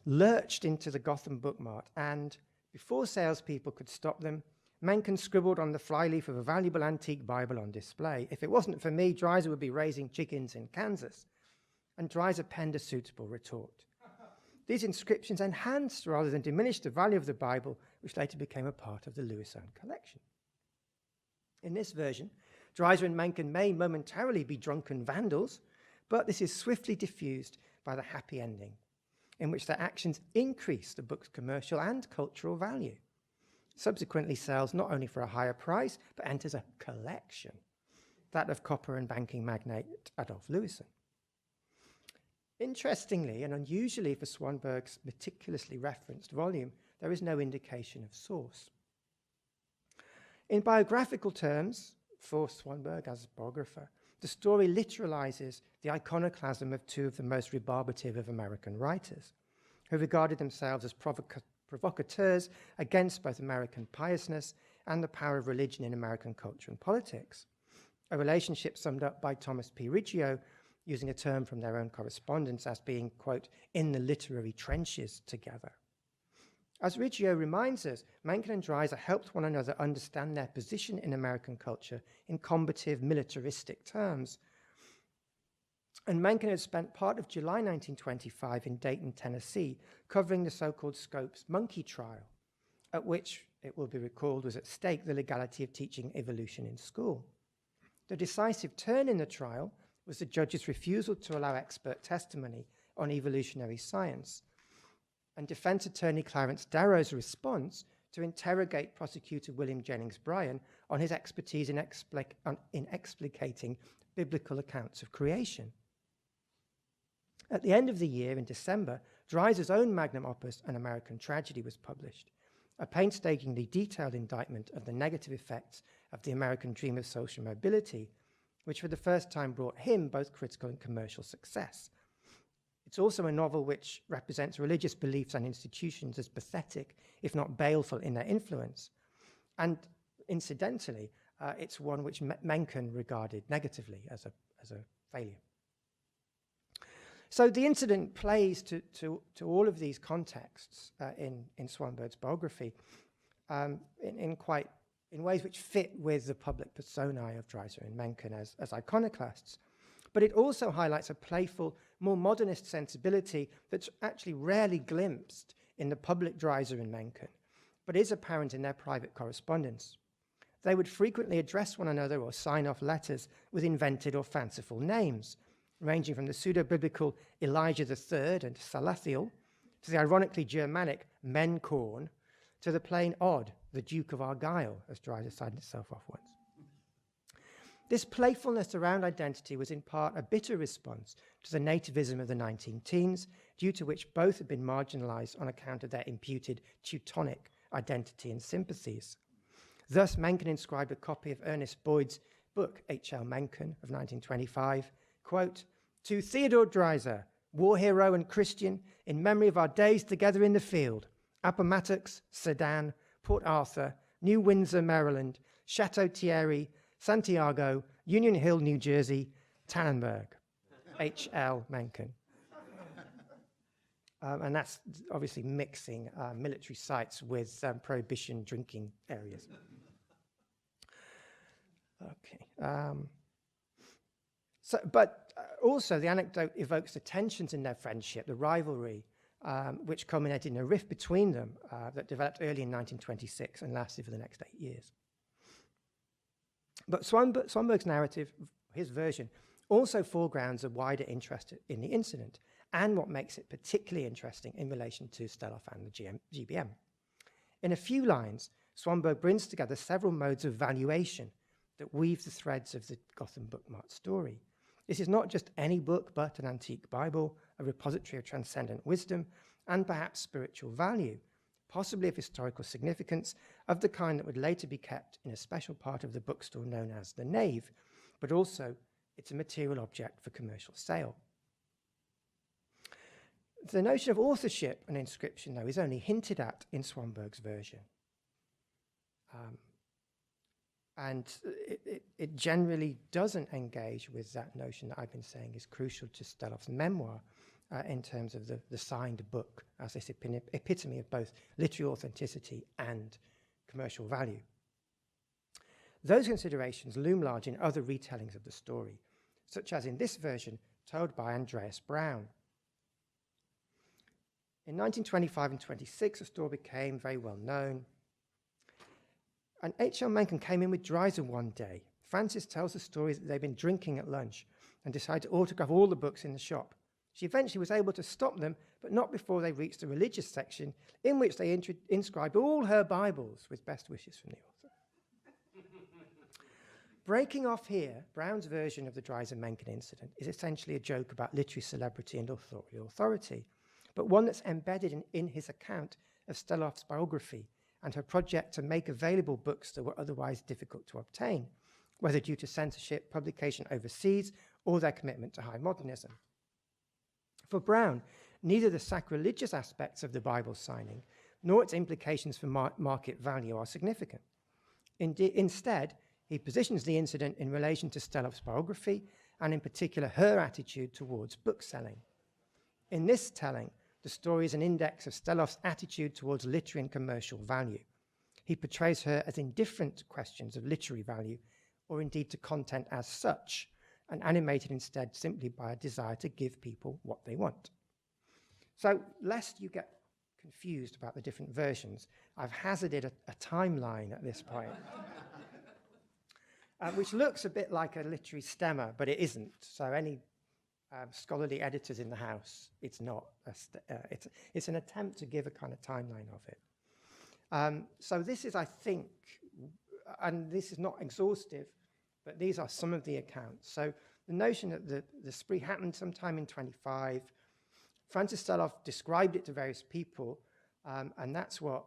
lurched into the Gotham Book Mart, and before salespeople could stop them, Mencken scribbled on the flyleaf of a valuable antique Bible on display. "If it wasn't for me, Dreiser would be raising chickens in Kansas." and Dreiser penned a suitable retort. These inscriptions enhanced rather than diminished the value of the Bible, which later became a part of the Lewis-owned collection. In this version, Dreiser and Mencken may momentarily be drunken vandals, but this is swiftly diffused by the happy ending, in which their actions increase the book's commercial and cultural value. Subsequently sells not only for a higher price, but enters a collection, that of copper and banking magnate Adolf Lewison. Interestingly, and unusually for Swanberg's meticulously referenced volume, there is no indication of source. In biographical terms, for Swanberg as biographer, the story literalizes the iconoclasm of two of the most rebarbative of American writers, who regarded themselves as provocateurs against both American piousness and the power of religion in American culture and politics, a relationship summed up by Thomas P. Riggio, using a term from their own correspondence as being, quote, in the literary trenches together. As Riggio reminds us, Mencken and Dreiser helped one another understand their position in American culture in combative, militaristic terms. And Mencken had spent part of July 1925 in Dayton, Tennessee, covering the so-called Scopes monkey trial, at which, it will be recalled, was at stake the legality of teaching evolution in school. The decisive turn in the trial was the judge's refusal to allow expert testimony on evolutionary science, and defense attorney Clarence Darrow's response to interrogate prosecutor William Jennings Bryan on his expertise in explicating biblical accounts of creation. At the end of the year, in December, Dreiser's own magnum opus, An American Tragedy, was published, a painstakingly detailed indictment of the negative effects of the American dream of social mobility, which for the first time brought him both critical and commercial success. It's also a novel which represents religious beliefs and institutions as pathetic, if not baleful, in their influence. And incidentally, it's one which Mencken regarded negatively as a failure. So the incident plays to all of these contexts in Swanberg's biography in ways which fit with the public personae of Dreiser and Mencken as iconoclasts. But it also highlights a playful, more modernist sensibility that's actually rarely glimpsed in the public Dreiser and Mencken, but is apparent in their private correspondence. They would frequently address one another or sign off letters with invented or fanciful names, ranging from the pseudo-biblical Elijah III and Salathiel, to the ironically Germanic Menkorn, to the plain odd, the Duke of Argyll, as Dreiser signed himself off once. This playfulness around identity was in part a bitter response to the nativism of the 19-teens, due to which both had been marginalized on account of their imputed Teutonic identity and sympathies. Thus, Mencken inscribed a copy of Ernest Boyd's book, H.L. Mencken, of 1925, quote, to Theodore Dreiser, war hero and Christian, in memory of our days together in the field, Appomattox, Sedan, Port Arthur, New Windsor, Maryland, Chateau Thierry, Santiago, Union Hill, New Jersey, Tannenberg, H.L. Mencken. And that's obviously mixing military sites with prohibition drinking areas. Okay. But also the anecdote evokes the tensions in their friendship, the rivalry, which culminated in a rift between them that developed early in 1926 and lasted for the next 8 years. But Swanberg's narrative, his version, also foregrounds a wider interest in the incident and what makes it particularly interesting in relation to Steloff and the GBM. In a few lines, Swanberg brings together several modes of valuation that weave the threads of the Gotham book Mart story. This is not just any book, but an antique Bible, a repository of transcendent wisdom, and perhaps spiritual value, possibly of historical significance, of the kind that would later be kept in a special part of the bookstore known as the Nave, but also it's a material object for commercial sale. The notion of authorship and inscription, though, is only hinted at in Swanberg's version. And it generally doesn't engage with that notion that I've been saying is crucial to Steloff's memoir in terms of the signed book as this epitome of both literary authenticity and commercial value. Those considerations loom large in other retellings of the story, such as in this version, told by Andreas Brown. In 1925 and 26, the story became very well known. And H.L. Mencken came in with Dreiser one day. Frances tells the story that they'd been drinking at lunch and decided to autograph all the books in the shop. She eventually was able to stop them, but not before they reached the religious section, in which they inscribed all her Bibles with best wishes from the author. Breaking off here, Brown's version of the Dreiser-Mencken incident is essentially a joke about literary celebrity and authorial authority, but one that's embedded in his account of Stelloff's biography and her project to make available books that were otherwise difficult to obtain, whether due to censorship, publication overseas, or their commitment to high modernism. For Brown, neither the sacrilegious aspects of the Bible signing nor its implications for market value are significant. Instead, he positions the incident in relation to Stelloff's biography and in particular her attitude towards bookselling. In this telling, the story is an index of Stelloff's attitude towards literary and commercial value. He portrays her as indifferent to questions of literary value or indeed to content as such, and animated instead simply by a desire to give people what they want. So, lest you get confused about the different versions, I've hazarded a timeline at this point, which looks a bit like a literary stemma, but it isn't. So any scholarly editors in the house, it's not. It's an attempt to give a kind of timeline of it. So this is, I think, and this is not exhaustive, but these are some of the accounts. So the notion that the spree happened sometime in 25, Francis Stelloff described it to various people, and that's what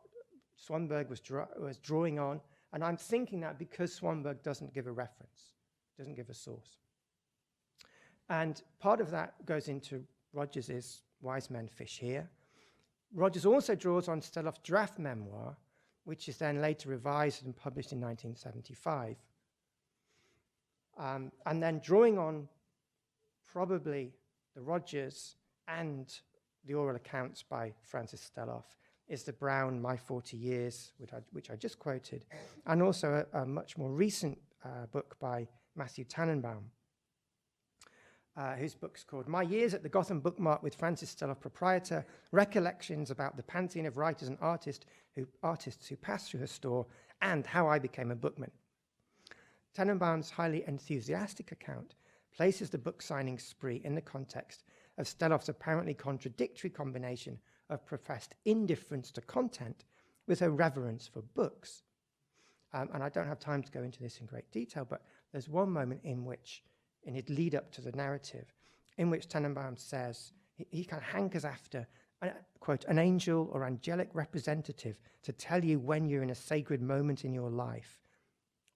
Swanberg was drawing on. And I'm thinking that because Swanberg doesn't give a reference, doesn't give a source. And part of that goes into Rogers's Wise Men Fish Here. Rogers also draws on Stelloff's draft memoir, which is then later revised and published in 1975. And then drawing on probably the Rogers and the oral accounts by Francis Stelloff is the Brown My 40 Years, which I just quoted, and also a much more recent book by Matthew Tannenbaum, whose book's called My Years at the Gotham Bookmark with Francis Stelloff Proprietor, Recollections about the Pantheon of Writers and Artists who passed through her store, and How I Became a Bookman. Tannenbaum's highly enthusiastic account places the book signing spree in the context of Stelloff's apparently contradictory combination of professed indifference to content with her reverence for books. And I don't have time to go into this in great detail, but there's one moment in which, in his lead up to the narrative, in which Tannenbaum says, he kind of hankers after, quote, an angel or angelic representative to tell you when you're in a sacred moment in your life.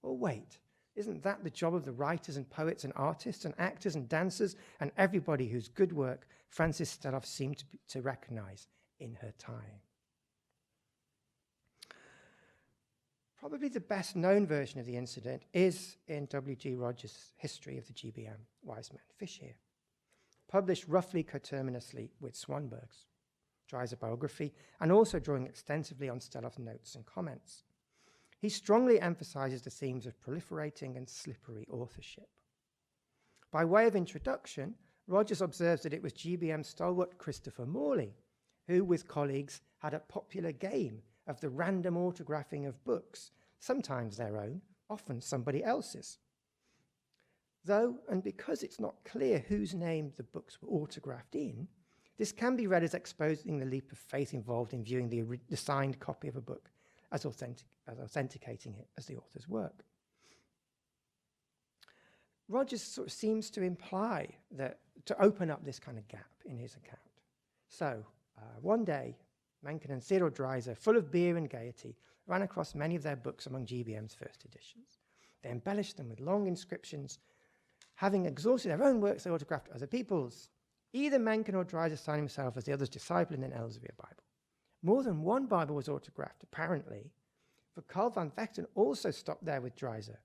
Well, wait, isn't that the job of the writers and poets and artists and actors and dancers and everybody whose good work Francis Stelloff seemed to recognize in her time? Probably the best known version of the incident is in W.G. Rogers' History of the GBM, Wise Men Fish Here, published roughly coterminously with Swanberg's Dreiser biography, and also drawing extensively on Stelloff's notes and comments. He strongly emphasizes the themes of proliferating and slippery authorship. By way of introduction, Rogers observes that it was GBM stalwart Christopher Morley who, with colleagues, had a popular game of the random autographing of books, sometimes their own, often somebody else's. Though, and because it's not clear whose name the books were autographed in, this can be read as exposing the leap of faith involved in viewing the signed copy of a book as authenticating it as the author's work. Rogers sort of seems to imply that, to open up this kind of gap in his account. So, one day, Mencken and Theodore Dreiser, full of beer and gaiety, ran across many of their books among GBM's first editions. They embellished them with long inscriptions. Having exhausted their own works, they autographed other people's. Either Mencken or Dreiser signed himself as the other's disciple in an Elsevier Bible. More than one Bible was autographed, apparently, for Carl van Vechten also stopped there with Dreiser.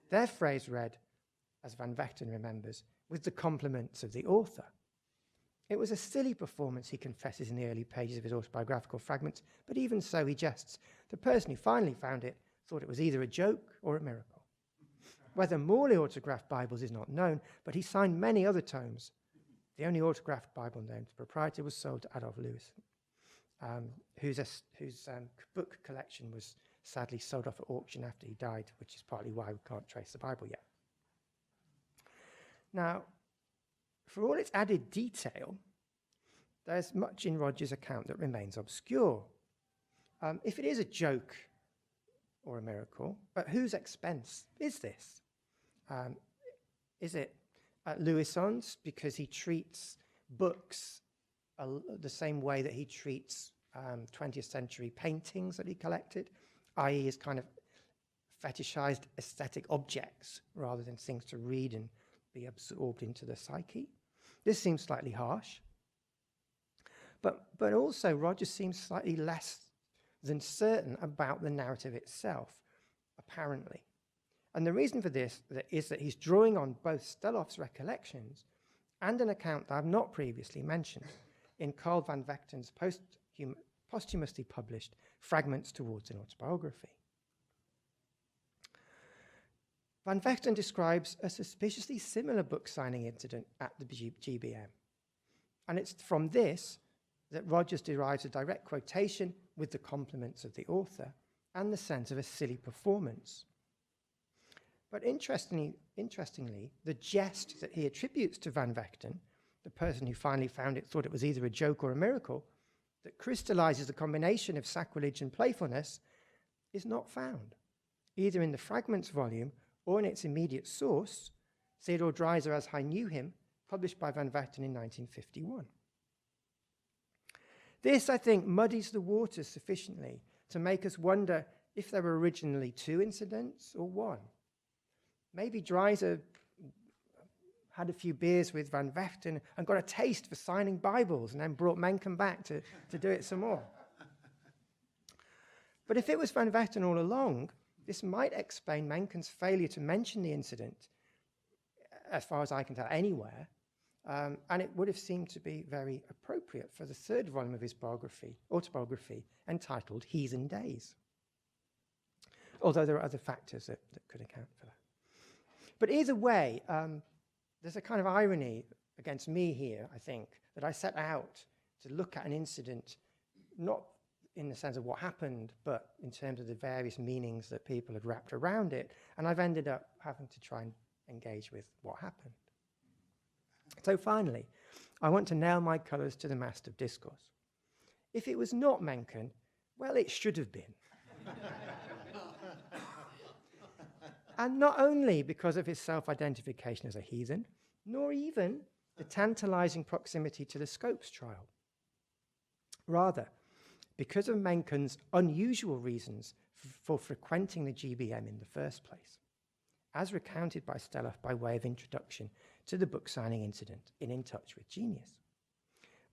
Their phrase read, as Van Vechten remembers, with the compliments of the author. It was a silly performance, he confesses in the early pages of his autobiographical fragments, but even so, he jests. The person who finally found it thought it was either a joke or a miracle. Whether Morley autographed Bibles is not known, but he signed many other tomes, The only autographed Bible known to the proprietor was sold to Adolf Lewis, whose book collection was sadly sold off at auction after he died, which is partly why we can't trace the Bible yet. Now, for all its added detail, there's much in Rogers' account that remains obscure. If it is a joke or a miracle, at whose expense is this? Is it at Lewison's because he treats books the same way that he treats 20th century paintings that he collected, i.e. as kind of fetishized aesthetic objects rather than things to read and be absorbed into the psyche? This seems slightly harsh. But also Rogers seems slightly less than certain about the narrative itself, apparently. And the reason for this is that he's drawing on both Stelloff's recollections and an account that I've not previously mentioned in Carl van Vechten's posthumously published Fragments Towards an Autobiography. Van Vechten describes a suspiciously similar book signing incident at the GBM. And it's from this that Rogers derives a direct quotation with the compliments of the author and the sense of a silly performance. But interestingly, the jest that he attributes to Van Vechten, the person who finally found it thought it was either a joke or a miracle, that crystallizes the combination of sacrilege and playfulness, is not found, either in the Fragments volume or in its immediate source, Theodore Dreiser as I Knew Him, published by Van Vechten in 1951. This, I think, muddies the waters sufficiently to make us wonder if there were originally two incidents or one. Maybe Dreiser had a few beers with Van Vechten and got a taste for signing Bibles and then brought Mencken back to do it some more. But if it was Van Vechten all along, this might explain Mencken's failure to mention the incident, as far as I can tell, anywhere, and it would have seemed to be very appropriate for the third volume of his autobiography, entitled Heathen Days. Although there are other factors that could account for that. But either way, there's a kind of irony against me here, I think, that I set out to look at an incident, not in the sense of what happened, but in terms of the various meanings that people had wrapped around it, and I've ended up having to try and engage with what happened. So finally, I want to nail my colours to the mast of discourse. If it was not Mencken, well, it should have been. And not only because of his self-identification as a heathen, nor even the tantalizing proximity to the Scopes trial. Rather, because of Mencken's unusual reasons for frequenting the GBM in the first place, as recounted by Stelloff by way of introduction to the book signing incident in Touch with Genius.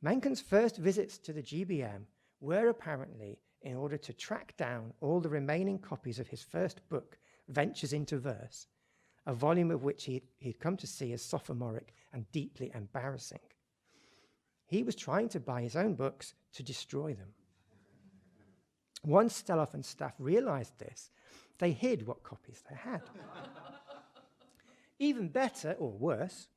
Mencken's first visits to the GBM were apparently in order to track down all the remaining copies of his first book, Ventures into Verse, a volume of which he'd come to see as sophomoric and deeply embarrassing. He was trying to buy his own books to destroy them. Once Stelloff and staff realized this, they hid what copies they had. Even better, or worse,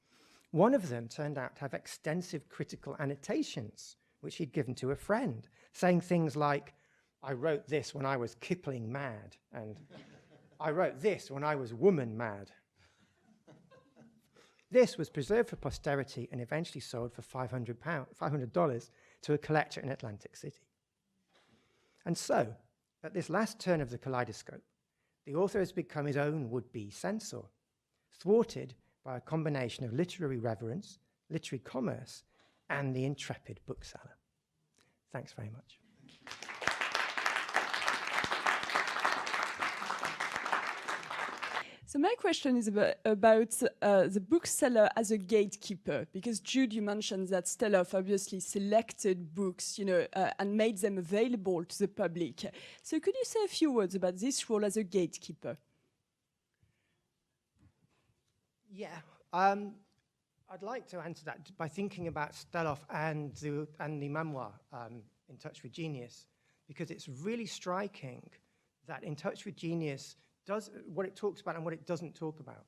one of them turned out to have extensive critical annotations, which he'd given to a friend, saying things like, "I wrote this when I was Kipling mad," and "I wrote this when I was woman mad." This was preserved for posterity and eventually sold for $500 to a collector in Atlantic City. And so, at this last turn of the kaleidoscope, the author has become his own would-be censor, thwarted by a combination of literary reverence, literary commerce, and the intrepid bookseller. Thanks very much. So my question is about the bookseller as a gatekeeper, because Jude, you mentioned that Stelloff obviously selected books, and made them available to the public. So could you say a few words about this role as a gatekeeper? Yeah, I'd like to answer that by thinking about Stelloff and the memoir, In Touch with Genius, because it's really striking that In Touch with Genius does what it talks about and what it doesn't talk about.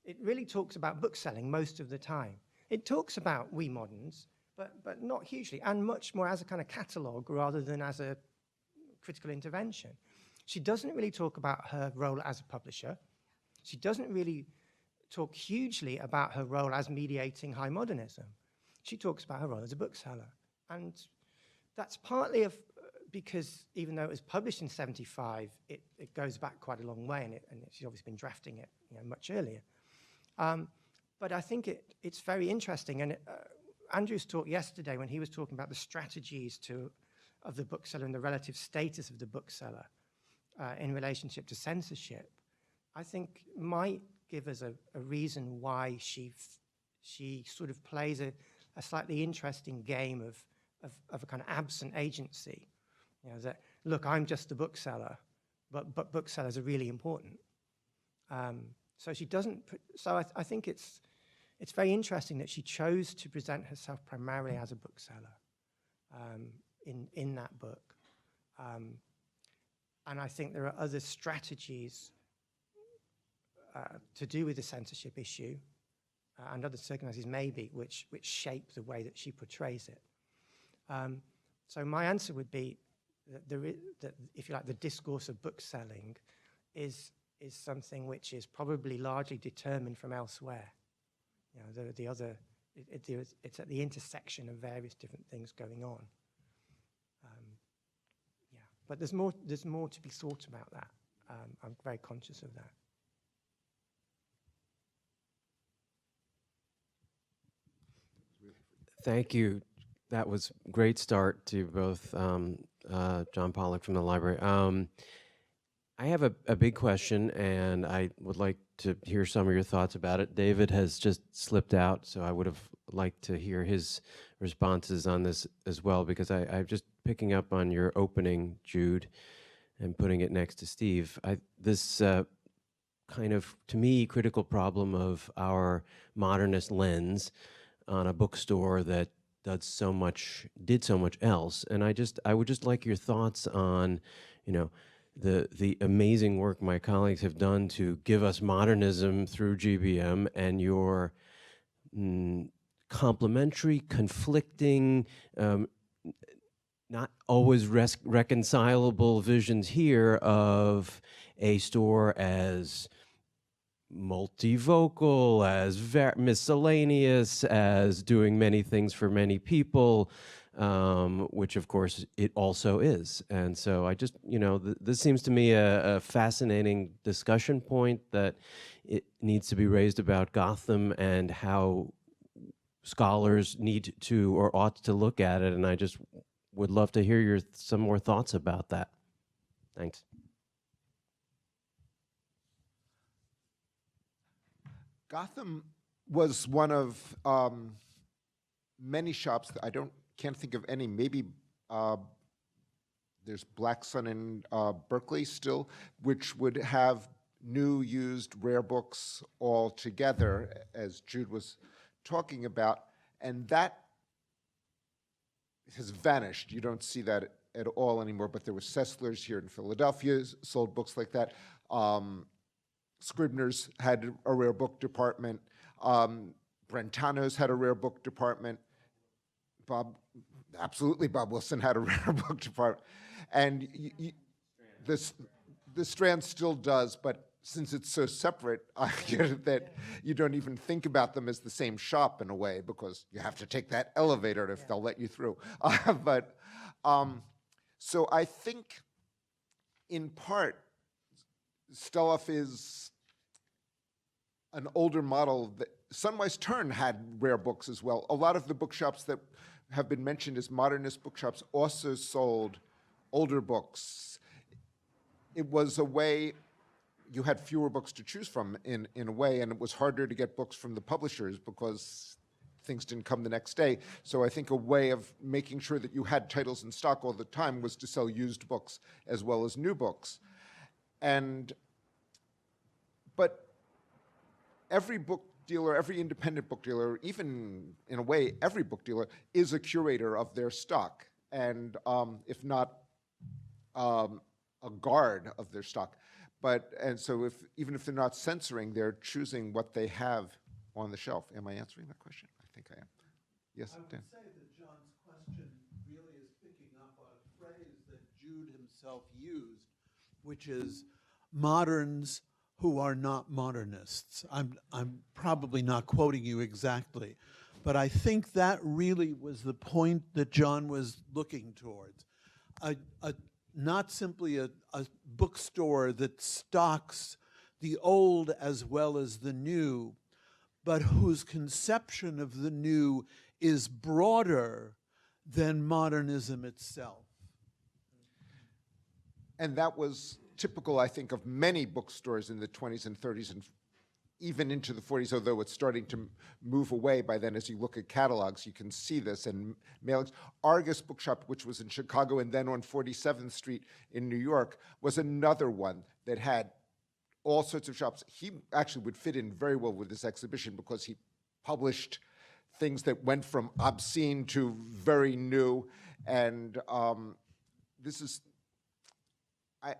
It really talks about bookselling most of the time. it talks about we moderns, but not hugely, and much more as a kind of catalogue rather than as a critical intervention. She doesn't really talk about her role as a publisher. She doesn't really talk hugely about her role as mediating high modernism. She talks about her role as a bookseller. And that's partly because even though it was published in 75, it goes back quite a long way, and she's obviously been drafting it much earlier. But I think it's very interesting. And Andrew's talk yesterday, when he was talking about the strategies of the bookseller and the relative status of the bookseller in relationship to censorship, I think might give us a reason why she sort of plays a slightly interesting game of a kind of absent agency. That, look, I'm just the bookseller, but booksellers are really important. So she doesn't. So I think it's very interesting that she chose to present herself primarily as a bookseller in that book. And I think there are other strategies to do with the censorship issue and other circumstances maybe which shape the way that she portrays it. So my answer would be that if you like, the discourse of bookselling is something which is probably largely determined from elsewhere. It's at the intersection of various different things going on. But there's more to be thought about that. I'm very conscious of that. Thank you. That was a great start to both John Pollock from the library. I have a big question, and I would like to hear some of your thoughts about it. David has just slipped out, so I would have liked to hear his responses on this as well, because I'm just picking up on your opening, Jude, and putting it next to Steve. This kind of, to me, critical problem of our modernist lens on a bookstore that did so much else, and I would just like your thoughts on, the amazing work my colleagues have done to give us modernism through GBM, and your complementary, conflicting, not always reconcilable visions here of a store as multivocal, as miscellaneous, as doing many things for many people, which of course it also is. And so I just, this seems to me a fascinating discussion point that it needs to be raised about Gotham and how scholars need to or ought to look at it. And I just would love to hear some more thoughts about that. Thanks. Gotham was one of many shops that can't think of any. Maybe there's Black Sun in Berkeley still, which would have new, used, rare books all together, as Jude was talking about, and that has vanished. You don't see that at all anymore, but there was Sessler's here in Philadelphia, sold books like that. Scribner's had a rare book department. Brentano's had a rare book department. Bob Wilson had a rare book department. And the Strand still does, but since it's so separate, I get that you don't even think about them as the same shop in a way, because you have to take that elevator if they'll let you through. So I think, in part, Steloff is an older model. Sunwise Turn had rare books as well. A lot of the bookshops that have been mentioned as modernist bookshops also sold older books. It was a way, you had fewer books to choose from in a way, and it was harder to get books from the publishers because things didn't come the next day. So I think a way of making sure that you had titles in stock all the time was to sell used books as well as new books. But every book dealer, every independent book dealer, even in a way, every book dealer is a curator of their stock, and if not a guard of their stock. And so even if they're not censoring, they're choosing what they have on the shelf. Am I answering that question? I think I am. Yes, I would Dan. say that John's question really is picking up on a phrase that Jude himself used, which is moderns who are not modernists. I'm probably not quoting you exactly, but I think that really was the point that John was looking towards. Not simply a bookstore that stocks the old as well as the new, but whose conception of the new is broader than modernism itself. And that was typical, I think, of many bookstores in the 20s and 30s and even into the 40s, although it's starting to move away by then. As you look at catalogs, you can see this, and mailings. Argus Bookshop, which was in Chicago and then on 47th Street in New York, was another one that had all sorts of shops. He actually would fit in very well with this exhibition because he published things that went from obscene to very new. And this is,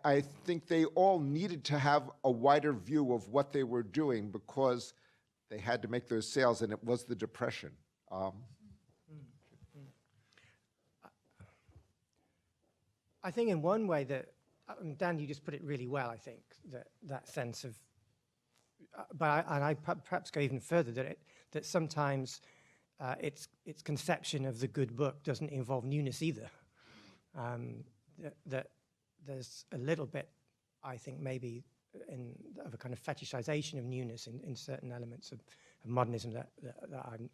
I think they all needed to have a wider view of what they were doing because they had to make those sales, and it was the Depression. I think in one way that, Dan, you just put it really well, I think, that sense of, but I perhaps go even further, that sometimes its conception of the good book doesn't involve newness either. That there's a little bit, I think, maybe of a kind of fetishization of newness in certain elements of modernism that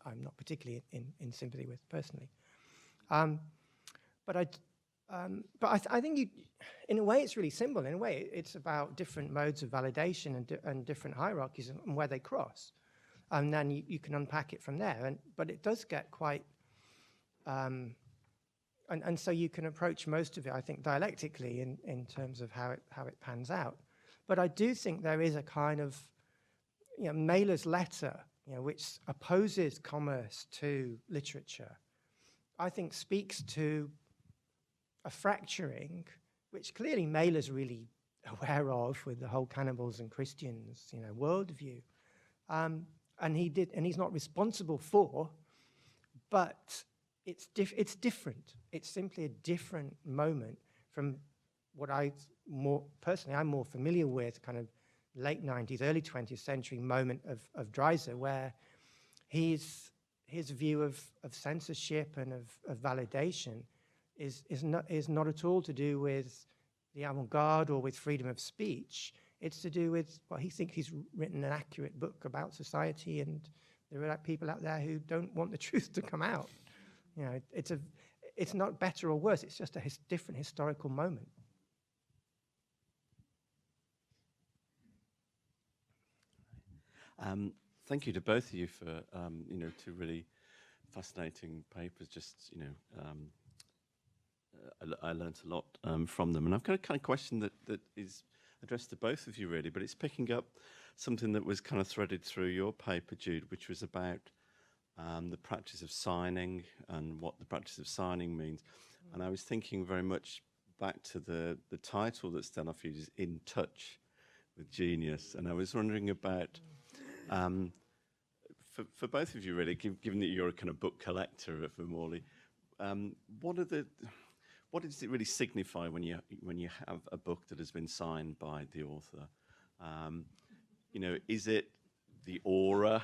I'm not particularly in sympathy with personally. But I think in a way it's really simple. In a way, it's about different modes of validation and different hierarchies and where they cross, and then you can unpack it from there. But it does get quite. And so you can approach most of it, I think, dialectically in terms of how it pans out. But I do think there is a kind of, Mailer's letter, which opposes commerce to literature, I think speaks to a fracturing, which clearly Mailer's really aware of with the whole cannibals and Christians, worldview. And he's not responsible for, but it's different. It's simply a different moment from what I'm more familiar with, kind of late 90s, early 20th century moment of Dreiser, where his view of censorship and of validation is not at all to do with the avant-garde or with freedom of speech. It's to do with, well, he thinks he's written an accurate book about society, and there are people out there who don't want the truth to come out. It's not better or worse. It's just a different historical moment. Thank you to both of you for two really fascinating papers. Just I learned a lot from them, and I've got a kind of question that is addressed to both of you really, but it's picking up something that was kind of threaded through your paper, Jude, which was about the practice of signing and what the practice of signing means. And I was thinking very much back to the title that Stenoff uses, In Touch with Genius. And I was wondering about, for both of you really, given that you're a kind of book collector for Morley, what does it really signify when you have a book that has been signed by the author? Is it the aura?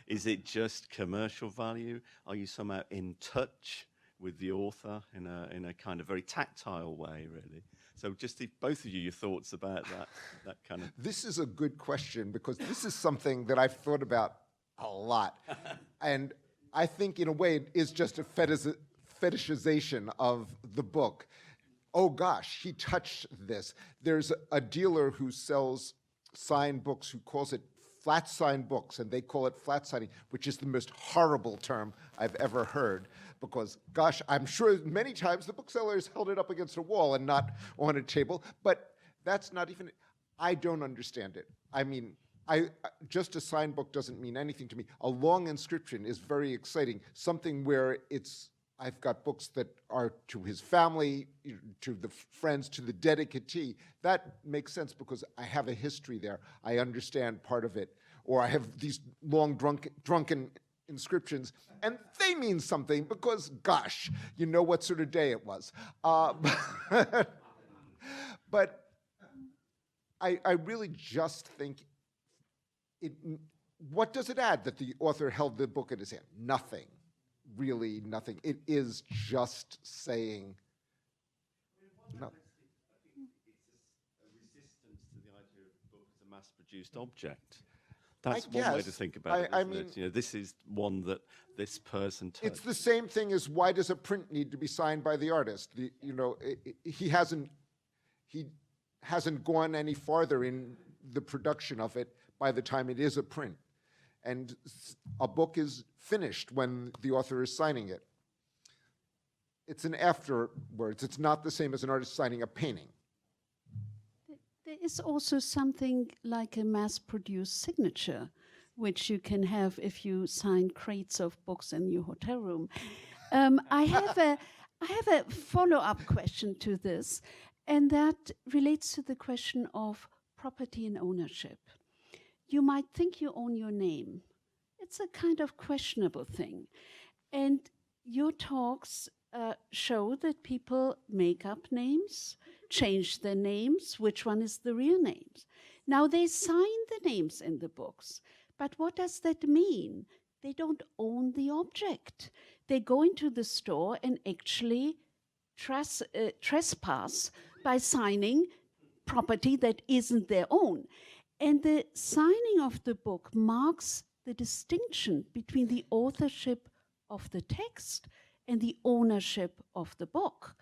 Is it just commercial value? Are you somehow in touch with the author in a kind of very tactile way, really? So just both of you, your thoughts about that kind of... This is a good question because this is something that I've thought about a lot. And I think in a way it is just a fetishization of the book. Oh gosh, he touched this. There's a dealer who sells signed books who calls it flat signed books, and they call it flat signing, which is the most horrible term I've ever heard, because gosh, I'm sure many times the booksellers held it up against a wall and not on a table, but that's not even, I don't understand it. I mean, just a signed book doesn't mean anything to me. A long inscription is very exciting, something where I've got books that are to his family, to the friends, to the dedicatee. That makes sense because I have a history there. I understand part of it. Or I have these long drunken inscriptions, and they mean something because, gosh, you know what sort of day it was. But I really just think what does it add that the author held the book in his hand? Nothing, really nothing. It is just saying no. Resistance to the idea of the book as a mass-produced object. That's one way to think about it, isn't it? You know, this is one that this person touched. It's the same thing as why does a print need to be signed by the artist? He hasn't gone any farther in the production of it by the time it is a print. And a book is finished when the author is signing it. It's an afterwards. It's not the same as an artist signing a painting. There is also something like a mass-produced signature, which you can have if you sign crates of books in your hotel room. I have a follow-up question to this, and that relates to the question of property and ownership. You might think you own your name. It's a kind of questionable thing. And your talks show that people make up names, change their names, which one is the real names. Now they sign the names in the books, but what does that mean? They don't own the object. They go into the store and actually trespass by signing property that isn't their own. And the signing of the book marks the distinction between the authorship of the text and the ownership of the book.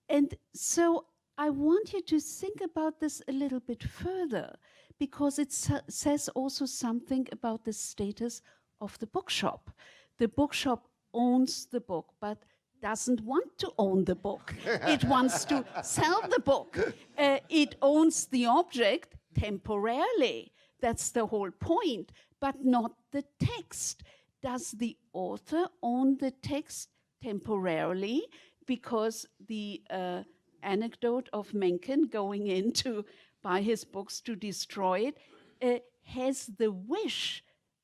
And so I want you to think about this a little bit further, because it says also something about the status of the bookshop. The bookshop owns the book, but doesn't want to own the book. It wants to sell the book. It owns the object temporarily. That's the whole point, but not the text. Does the author own the text temporarily? Because the anecdote of Mencken going in to buy his books to destroy it has the wish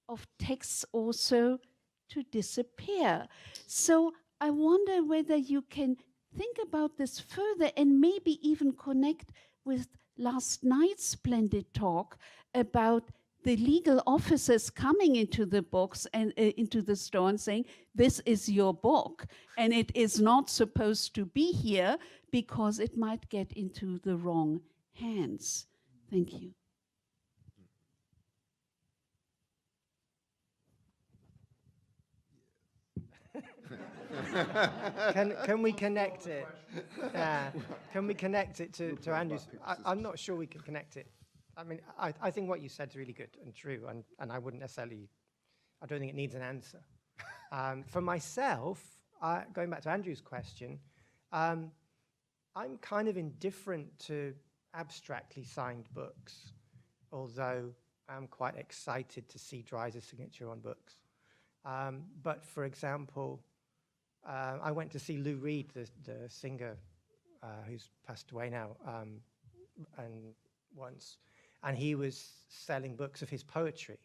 of texts also to disappear. So I wonder whether you can think about this further and maybe even connect with last night's splendid talk about the legal officers coming into the books and into the store and saying, this is your book, and it is not supposed to be here because it might get into the wrong hands. Thank you. Can we connect it? Can we connect it to Andrew's? I'm not sure we can connect it. I mean, I think what you said is really good and true, and I wouldn't necessarily, I don't think it needs an answer. For myself, going back to Andrew's question, I'm kind of indifferent to abstractly signed books, although I'm quite excited to see Dreiser's signature on books. But for example, I went to see Lou Reed, the singer who's passed away now, and he was selling books of his poetry.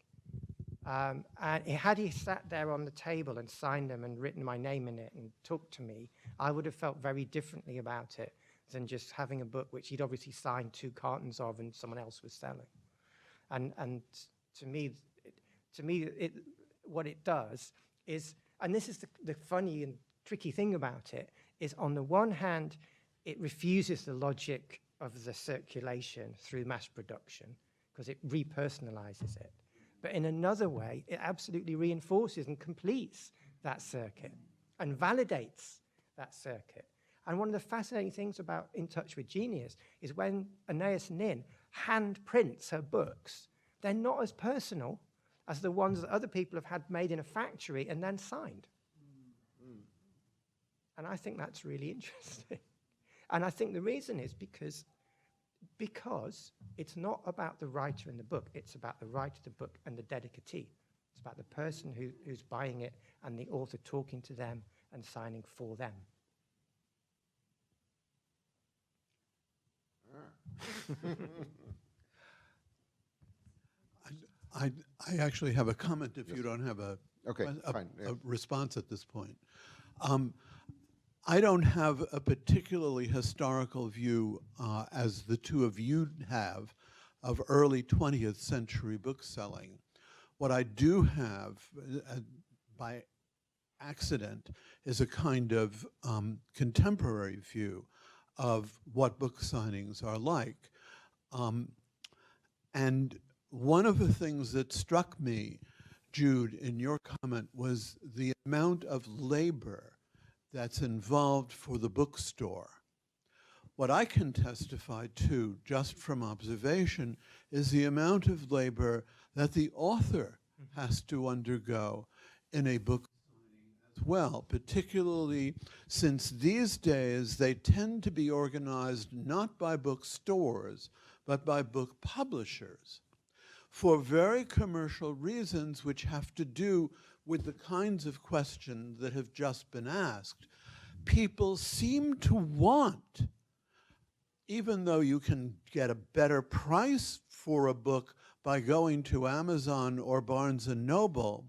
And had he sat there on the table and signed them and written my name in it and talked to me, I would have felt very differently about it than just having a book which he'd obviously signed 2 cartons of and someone else was selling. And to me, what it does is, and this is the funny and tricky thing about it, is on the one hand, it refuses the logic of the circulation through mass production because it repersonalizes it. But in another way, it absolutely reinforces and completes that circuit and validates that circuit. And one of the fascinating things about In Touch with Genius is when Anais Nin hand prints her books, they're not as personal as the ones that other people have had made in a factory and then signed. And I think that's really interesting. And I think the reason is because it's not about the writer in the book, it's about the writer of the book and the dedicatee. It's about the person who's buying it and the author talking to them and signing for them. I actually have a comment if you don't have a Okay, a, fine. Yeah. a response at this point. I don't have a particularly historical view, as the two of you have, of early 20th century bookselling. What I do have, by accident, is a kind of contemporary view of what book signings are like. And one of the things that struck me, Jude, in your comment, was the amount of labor that's involved for the bookstore. What I can testify to, just from observation, is the amount of labor that the author has to undergo in a book signing as well, particularly since these days they tend to be organized not by bookstores, but by book publishers, for very commercial reasons which have to do with the kinds of questions that have just been asked. People seem to want, even though you can get a better price for a book by going to Amazon or Barnes & Noble,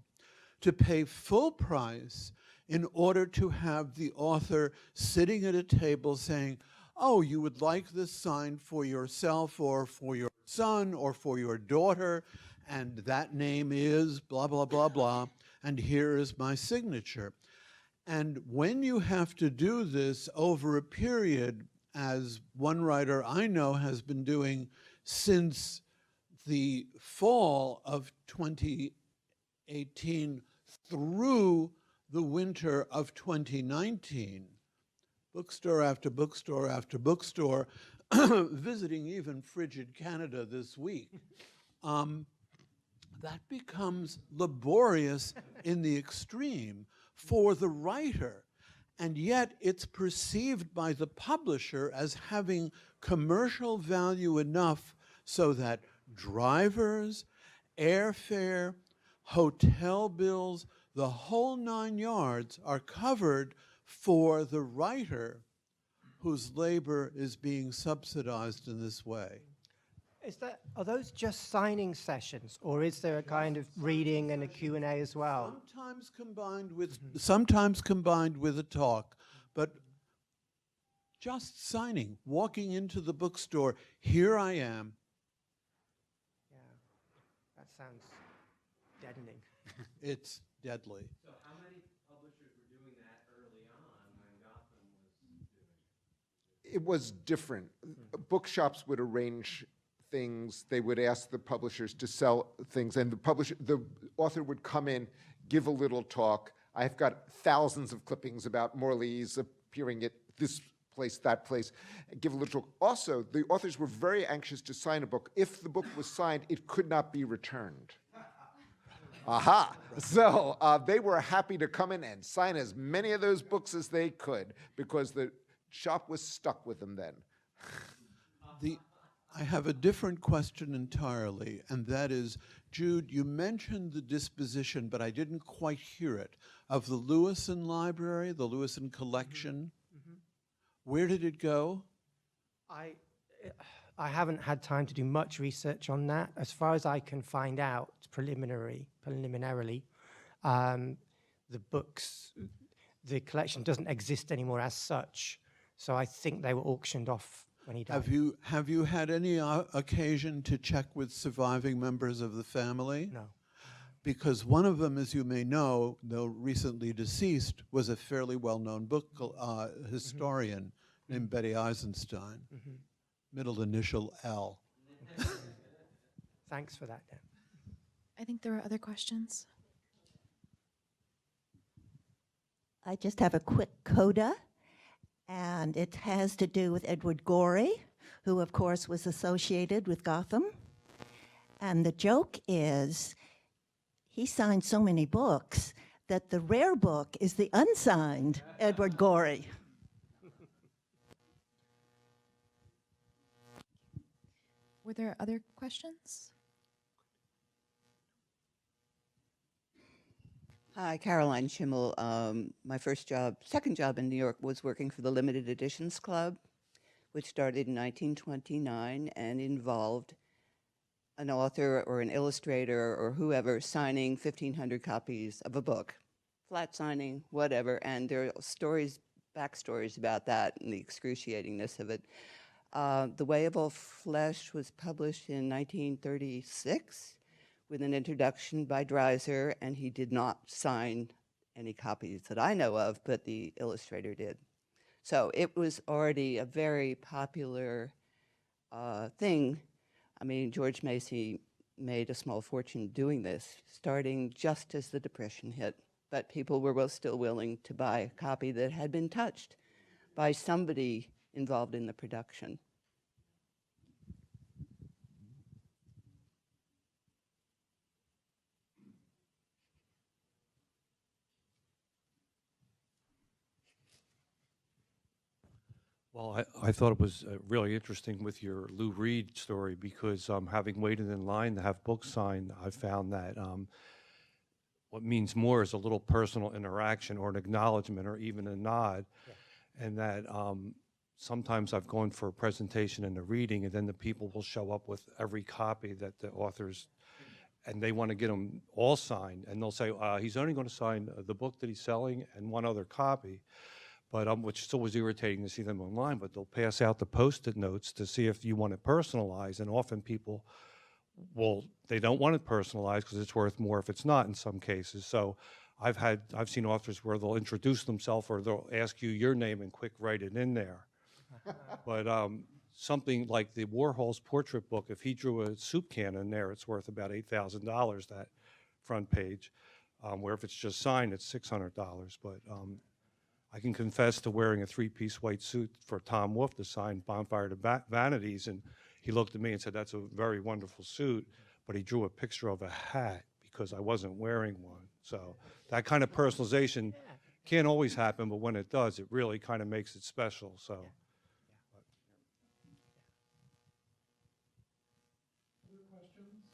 to pay full price in order to have the author sitting at a table saying, oh, you would like this signed for yourself or for your son or for your daughter, and that name is blah, blah, blah, blah, and here is my signature. And when you have to do this over a period, as one writer I know has been doing since the fall of 2018 through the winter of 2019, bookstore after bookstore after bookstore, visiting even frigid Canada this week, that becomes laborious in the extreme for the writer. And yet it's perceived by the publisher as having commercial value enough so that drivers, airfare, hotel bills, the whole 9 yards are covered for the writer whose labor is being subsidized in this way. Are those just signing sessions, or is there a kind of reading and a Q&A as well? Sometimes combined with a talk, but just signing, walking into the bookstore, here I am. Yeah, that sounds deadening. It's deadly. So how many publishers were doing that early on when Gotham was doing it? It was different. Bookshops would arrange things. They would ask the publishers to sell things, and the author would come in, give a little talk. I've got thousands of clippings about Morley's appearing at this place, that place, give a little talk. Also, the authors were very anxious to sign a book. If the book was signed, it could not be returned. Aha! So they were happy to come in and sign as many of those books as they could, because the shop was stuck with them then. I have a different question entirely, and that is, Jude, you mentioned the disposition, but I didn't quite hear it, of the Lewison Library, the Lewison collection. Mm-hmm. Where did it go? I haven't had time to do much research on that. As far as I can find out, preliminarily, the collection doesn't exist anymore as such. So I think they were auctioned off when he died. Have you had any occasion to check with surviving members of the family? No. Because one of them, as you may know, though recently deceased, was a fairly well-known book historian named Betty Eisenstein, middle initial L. Thanks for that, Dan. I think there are other questions. I just have a quick coda, and it has to do with Edward Gorey, who, of course, was associated with Gotham. And the joke is he signed so many books that the rare book is the unsigned Edward Gorey. Were there other questions? Hi, Caroline Schimmel. My second job in New York was working for the Limited Editions Club, which started in 1929 and involved an author or an illustrator or whoever signing 1,500 copies of a book, flat signing, whatever, and there are stories, backstories about that and the excruciatingness of it. The Way of All Flesh was published in 1936 with an introduction by Dreiser, and he did not sign any copies that I know of, but the illustrator did. So it was already a very popular thing. I mean, George Macy made a small fortune doing this, starting just as the Depression hit. But people were still willing to buy a copy that had been touched by somebody involved in the production. Well, I thought it was really interesting with your Lou Reed story because having waited in line to have books signed, I found that what means more is a little personal interaction or an acknowledgement or even a nod. Yeah. And that sometimes I've gone for a presentation and a reading, and then the people will show up with every copy that the authors, and they want to get them all signed, and they'll say, he's only going to sign the book that he's selling and one other copy. But which still was irritating to see them online, but they'll pass out the Post-it notes to see if you want it personalized, and often people they don't want it personalized because it's worth more if it's not in some cases. So I've seen authors where they'll introduce themselves or they'll ask you your name and quick write it in there. But something like the Warhol's portrait book, if he drew a soup can in there, it's worth about $8,000, that front page, where if it's just signed, it's $600. But I can confess to wearing a three-piece white suit for Tom Wolfe to sign Bonfire to Vanities, and he looked at me and said, that's a very wonderful suit, but he drew a picture of a hat because I wasn't wearing one. So that kind of personalization can't always happen, but when it does, it really kind of makes it special. So. Other questions?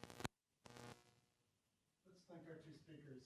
Let's thank our two speakers.